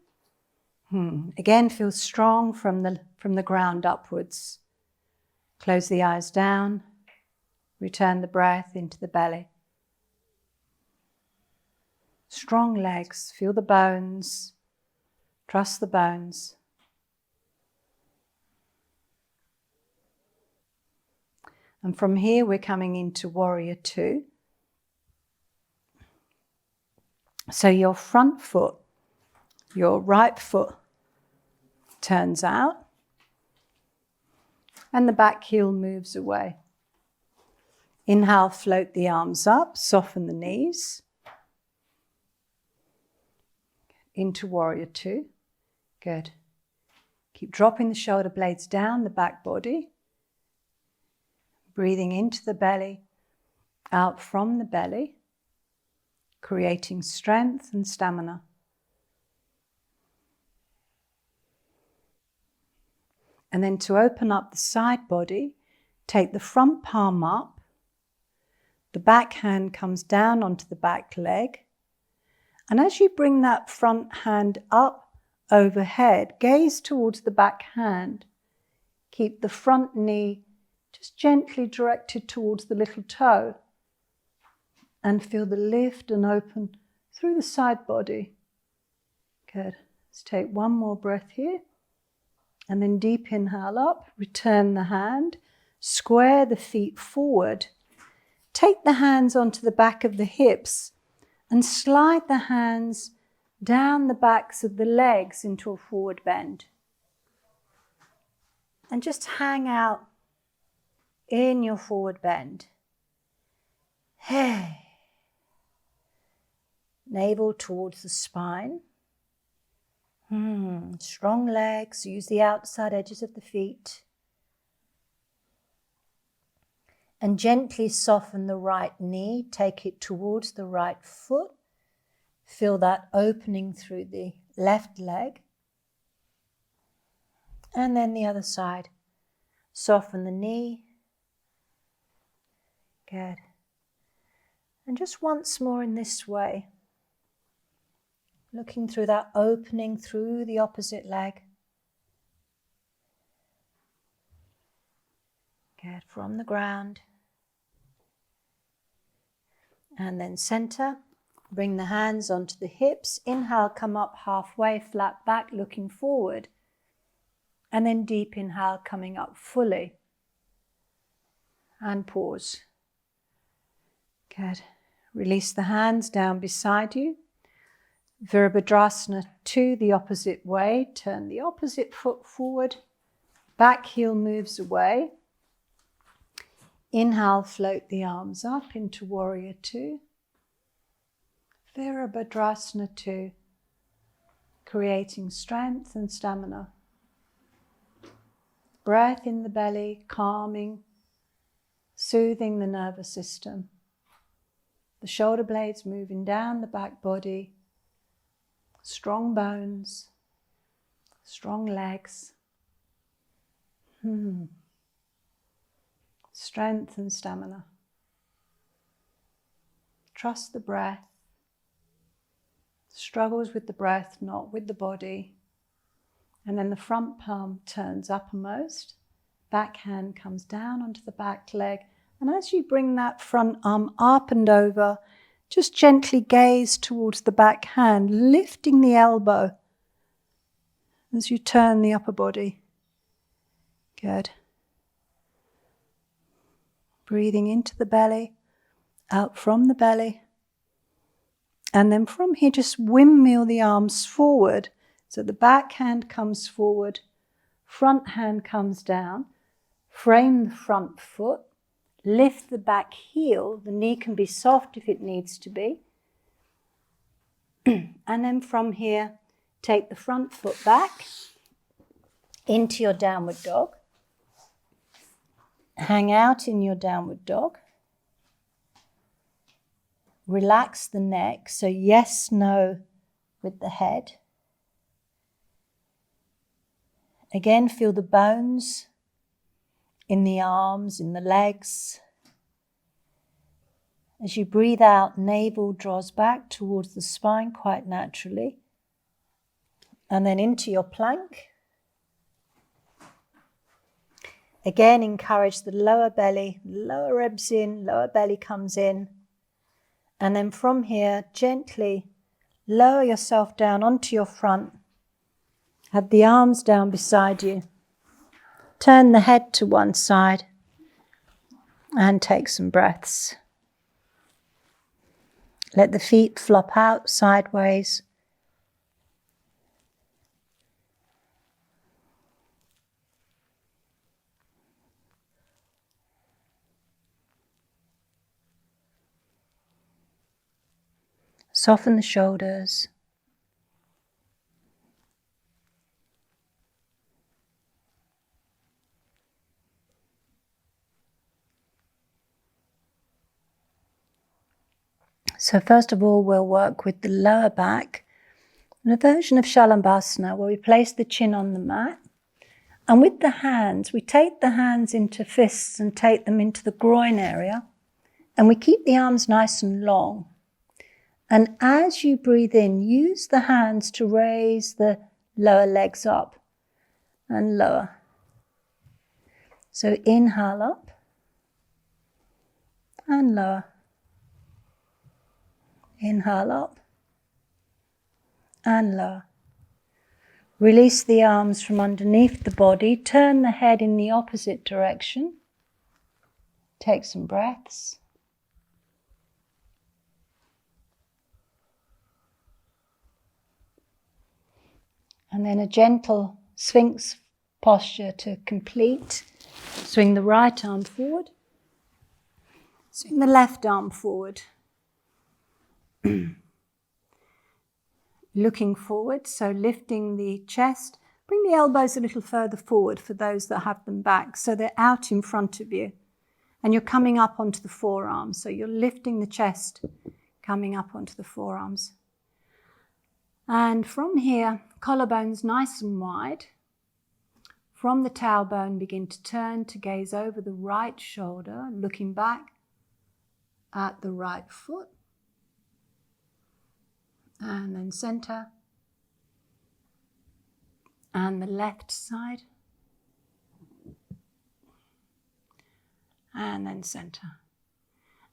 Again, feel strong from the ground upwards. Close the eyes down. Return the breath into the belly. Strong legs. Feel the bones. Trust the bones. And from here, we're coming into Warrior Two. So your front foot, your right foot turns out and the back heel moves away. Inhale, float the arms up, soften the knees. Into Warrior Two. Good. Keep dropping the shoulder blades down the back body. Breathing into the belly, out from the belly. Creating strength and stamina. And then to open up the side body, take the front palm up. The back hand comes down onto the back leg. And as you bring that front hand up overhead, gaze towards the back hand. Keep the front knee just gently directed towards the little toe. And feel the lift and open through the side body. Good. Let's take one more breath here. And then deep inhale up, return the hand, square the feet forward. Take the hands onto the back of the hips and slide the hands down the backs of the legs into a forward bend. And just hang out in your forward bend. Hey. Navel towards the spine. Strong legs, use the outside edges of the feet. And gently soften the right knee, take it towards the right foot. Feel that opening through the left leg. And then the other side. Soften the knee. Good. And just once more in this way. Looking through that opening through the opposite leg. Good, from the ground. And then center. Bring the hands onto the hips. Inhale, come up halfway, flat back, looking forward. And then deep inhale, coming up fully. And pause. Good. Release the hands down beside you. Virabhadrasana 2, the opposite way. Turn the opposite foot forward. Back heel moves away. Inhale, float the arms up into Warrior 2. Virabhadrasana 2, creating strength and stamina. Breath in the belly, calming, soothing the nervous system. The shoulder blades moving down the back body. Strong bones, strong legs. Strength and stamina. Trust the breath. Struggles with the breath, not with the body. And then the front palm turns uppermost. Back hand comes down onto the back leg. And as you bring that front arm up and over, just gently gaze towards the back hand, lifting the elbow as you turn the upper body. Good. Breathing into the belly, out from the belly. And then from here, just windmill the arms forward. So the back hand comes forward, front hand comes down. Frame the front foot. Lift the back heel. The knee can be soft if it needs to be. And then from here, take the front foot back into your downward dog. Hang out in your downward dog. Relax the neck, so yes, no with the head. Again, feel the bones in the arms, in the legs. As you breathe out, navel draws back towards the spine quite naturally. And then into your plank. Again, encourage the lower belly, lower ribs in, lower belly comes in. And then from here, gently lower yourself down onto your front. Have the arms down beside you. Turn the head to one side and take some breaths. Let the feet flop out sideways. Soften the shoulders. So first of all, we'll work with the lower back, in a version of Shalabhasana where we place the chin on the mat. And with the hands, we take the hands into fists and take them into the groin area. And we keep the arms nice and long. And as you breathe in, use the hands to raise the lower legs up and lower. So inhale up and lower. Inhale up and lower. Release the arms from underneath the body. Turn the head in the opposite direction. Take some breaths. And then a gentle Sphinx posture to complete. Swing the right arm forward. Swing the left arm forward. Looking forward, so lifting the chest. Bring the elbows a little further forward for those that have them back, so they're out in front of you. And you're coming up onto the forearms, so you're lifting the chest, coming up onto the forearms. And from here, collarbones nice and wide. From the tailbone, begin to turn to gaze over the right shoulder, looking back at the right foot. And then center. And the left side. And then center.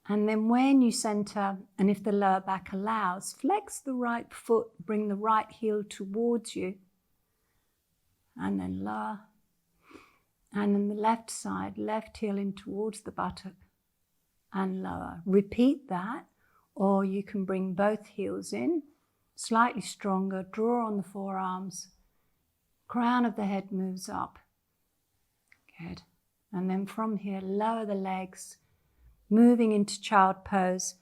And then when you center, and if the lower back allows, flex the right foot, bring the right heel towards you, and then lower. And then the left side, left heel in towards the buttock, and lower. Repeat that, or you can bring both heels in, slightly stronger, draw on the forearms, crown of the head moves up. Good. And then from here, lower the legs, moving into child pose.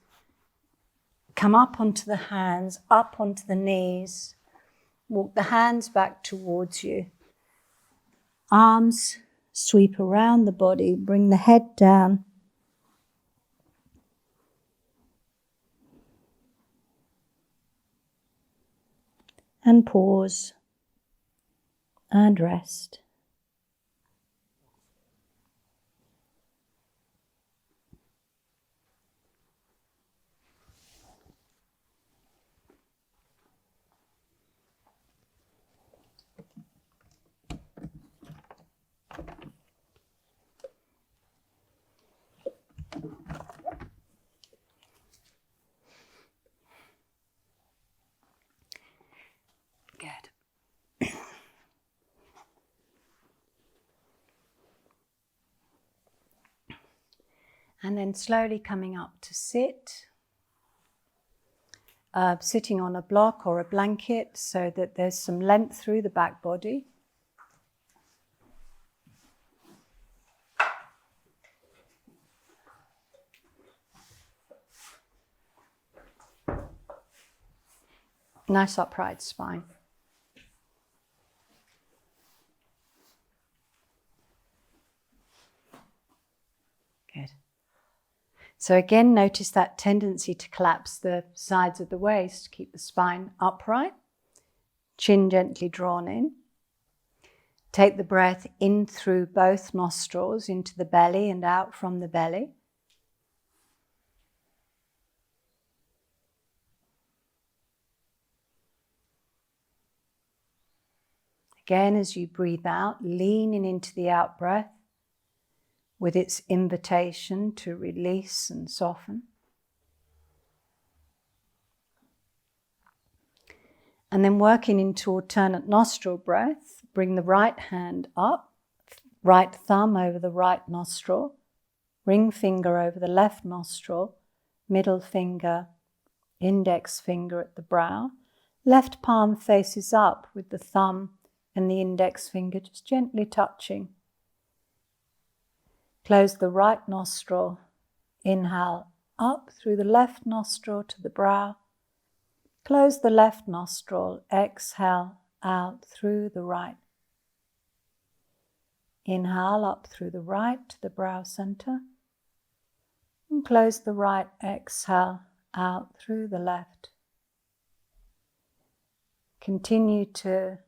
Come up onto the hands, up onto the knees. Walk the hands back towards you. Arms sweep around the body, bring the head down. And pause and rest. Good. And then slowly coming up to sit. Sitting on a block or a blanket so that there's some length through the back body. Nice upright spine. Good. So again, notice that tendency to collapse the sides of the waist, keep the spine upright, chin gently drawn in. Take the breath in through both nostrils into the belly and out from the belly. Again, as you breathe out, leaning into the out breath with its invitation to release and soften. And then working into alternate nostril breath, bring the right hand up, right thumb over the right nostril, ring finger over the left nostril, middle finger, index finger at the brow. Left palm faces up with the thumb and the index finger just gently touching. Close the right nostril, inhale up through the left nostril to the brow. Close the left nostril, exhale out through the right. Inhale up through the right to the brow center. And close the right, exhale out through the left. Continue to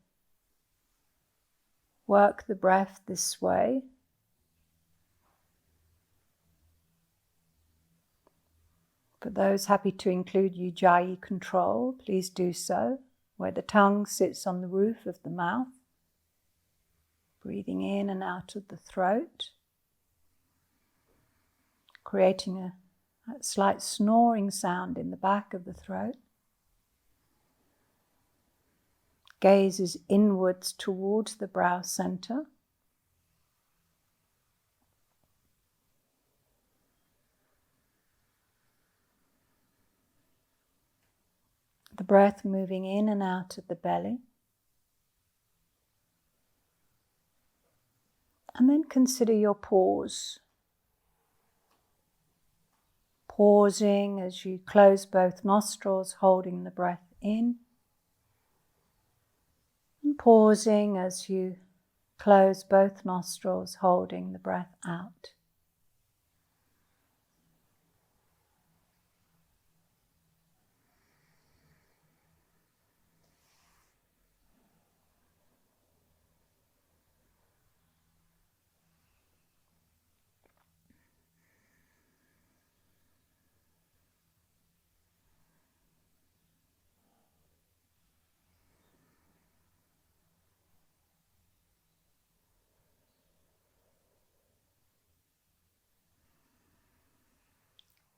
work the breath this way. For those happy to include Ujjayi control, please do so, where the tongue sits on the roof of the mouth, breathing in and out of the throat, creating a slight snoring sound in the back of the throat. Gaze is inwards towards the brow center. The breath moving in and out of the belly. And then consider your pause. Pausing as you close both nostrils, holding the breath in. And pausing as you close both nostrils, holding the breath out.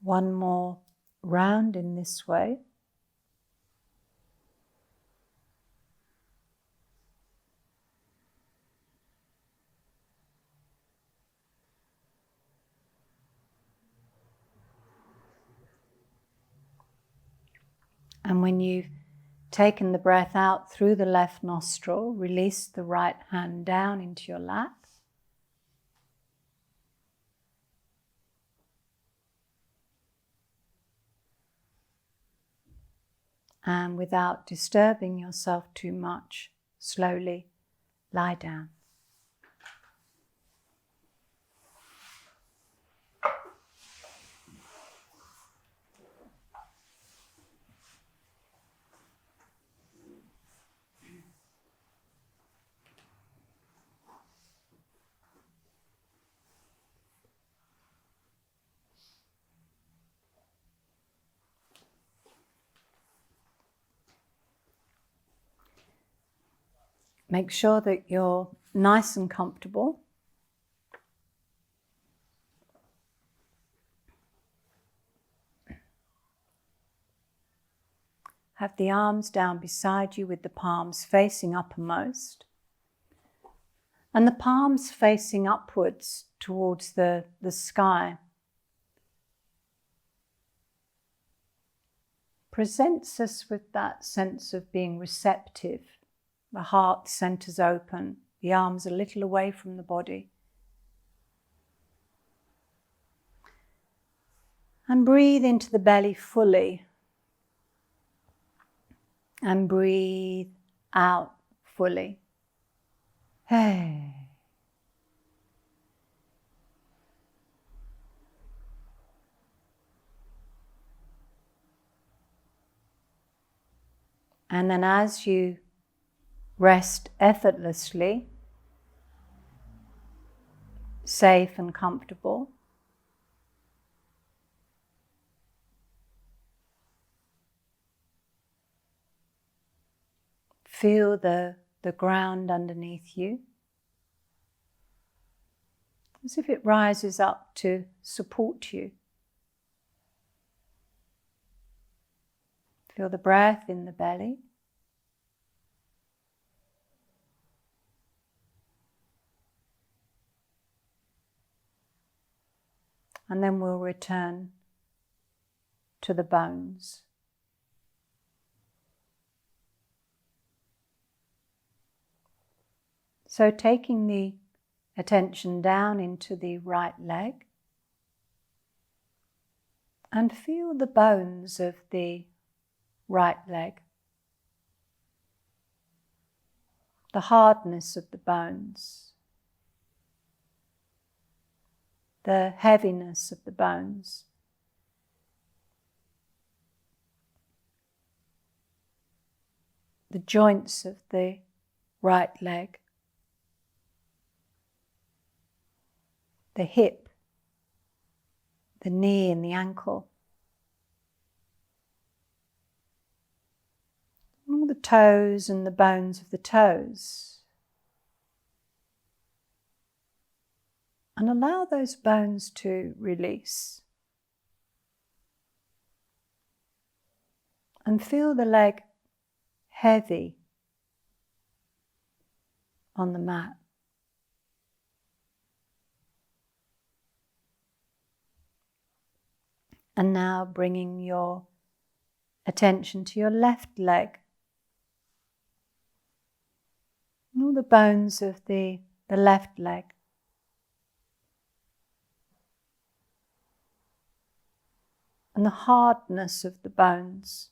one more round in this way. And when you've taken the breath out through the left nostril, release the right hand down into your lap. And without disturbing yourself too much, slowly lie down. Make sure that you're nice and comfortable. Have the arms down beside you with the palms facing uppermost. And the palms facing upwards towards the sky. Presents us with that sense of being receptive. The heart centers open, the arms a little away from the body. And breathe into the belly fully. And breathe out fully. Hey. And then as you rest effortlessly, safe and comfortable, feel the ground underneath you, as if it rises up to support you. Feel the breath in the belly. And then we'll return to the bones. So taking the attention down into the right leg and feel the bones of the right leg, the hardness of the bones, the heaviness of the bones. The joints of the right leg, the hip, the knee and the ankle, all the toes and the bones of the toes. And allow those bones to release. And feel the leg heavy on the mat. And now bringing your attention to your left leg. And all the bones of the left leg. And the hardness of the bones.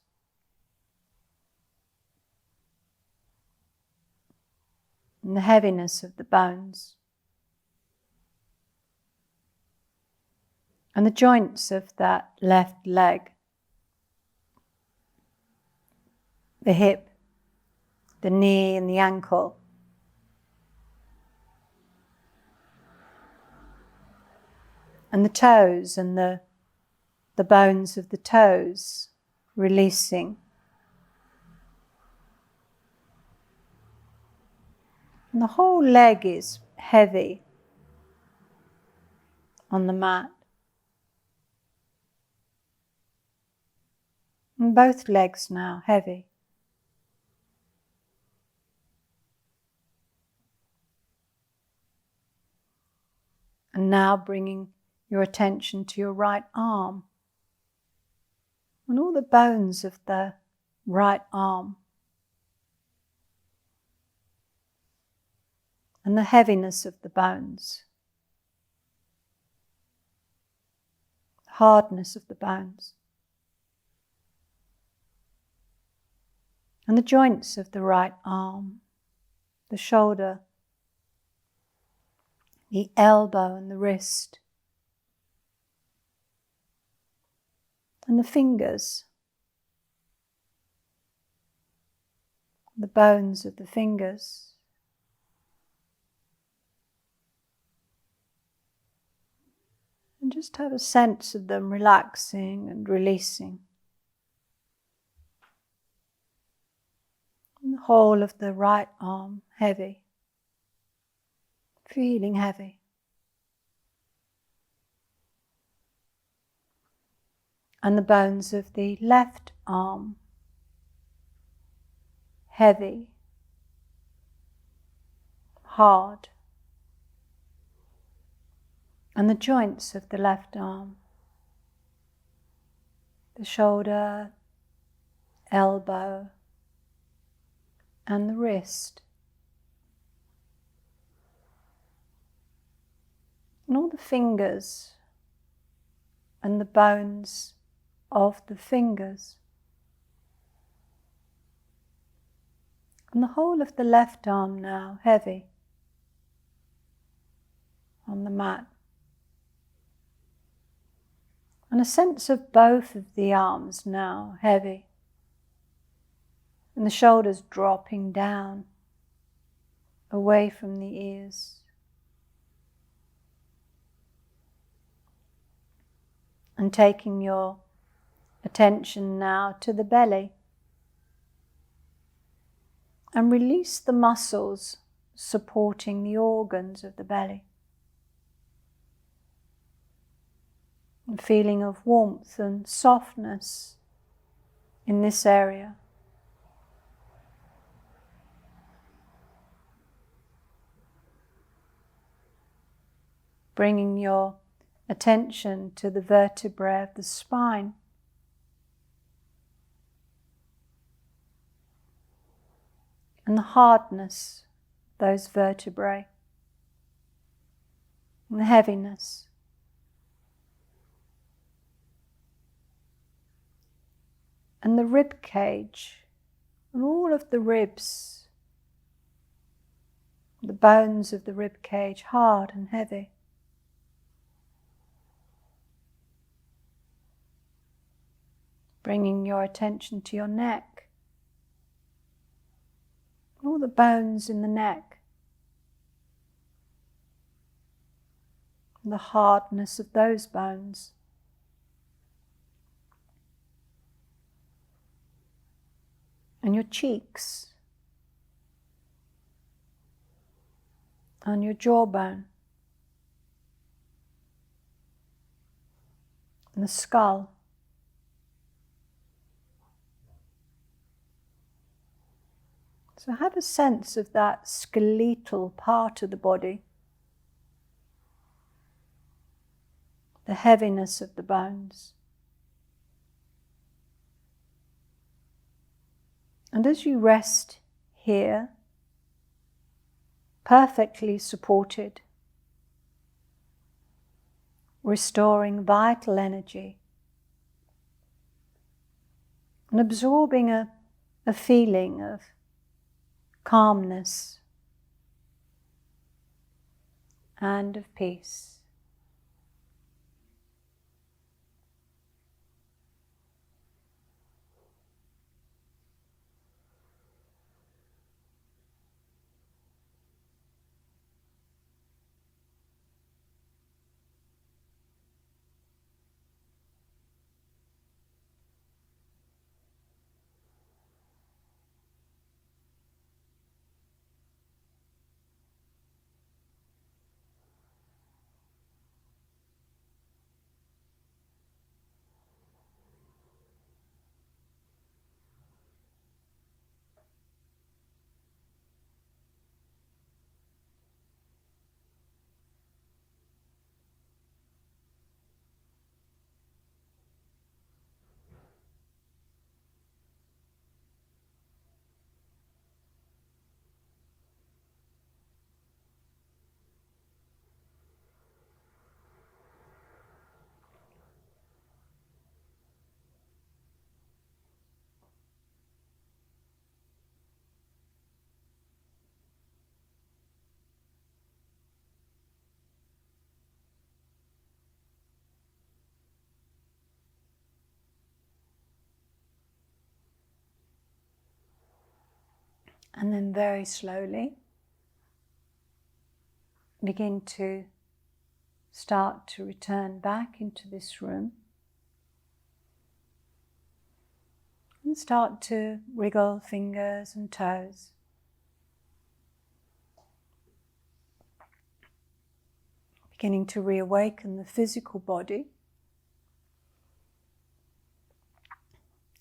And the heaviness of the bones. And the joints of that left leg. The hip, the knee and the ankle. And the toes and the bones of the toes, releasing. And the whole leg is heavy on the mat. And both legs now heavy. And now bringing your attention to your right arm and all the bones of the right arm and the heaviness of the bones, hardness of the bones, and the joints of the right arm, the shoulder, the elbow and the wrist, and the fingers, the bones of the fingers, and just have a sense of them relaxing and releasing. And the whole of the right arm heavy, feeling heavy. And the bones of the left arm heavy, hard. And the joints of the left arm, the shoulder, elbow, and the wrist. And all the fingers and the bones of the fingers. And the whole of the left arm now heavy on the mat. And a sense of both of the arms now heavy. And the shoulders dropping down away from the ears. And taking your attention now to the belly. And release the muscles supporting the organs of the belly. A feeling of warmth and softness in this area. Bringing your attention to the vertebrae of the spine. And the hardness of those vertebrae. And the heaviness. And the rib cage, and all of the ribs, the bones of the rib cage, hard and heavy. Bringing your attention to your neck, all the bones in the neck, and the hardness of those bones. And your cheeks, and your jawbone, and the skull. So have a sense of that skeletal part of the body, the heaviness of the bones. And as you rest here, perfectly supported, restoring vital energy, and absorbing a feeling of calmness and of peace. And then very slowly begin to start to return back into this room. And start to wriggle fingers and toes. Beginning to reawaken the physical body.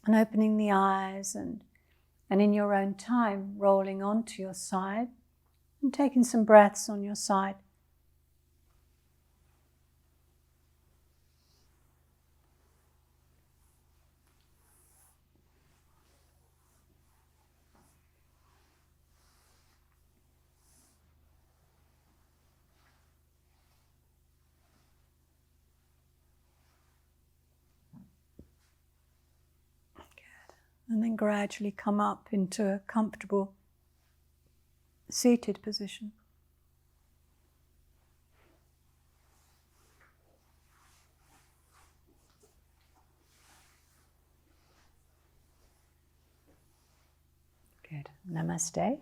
And opening the eyes and in your own time rolling onto your side and taking some breaths on your side. And then gradually come up into a comfortable seated position. Good. Namaste.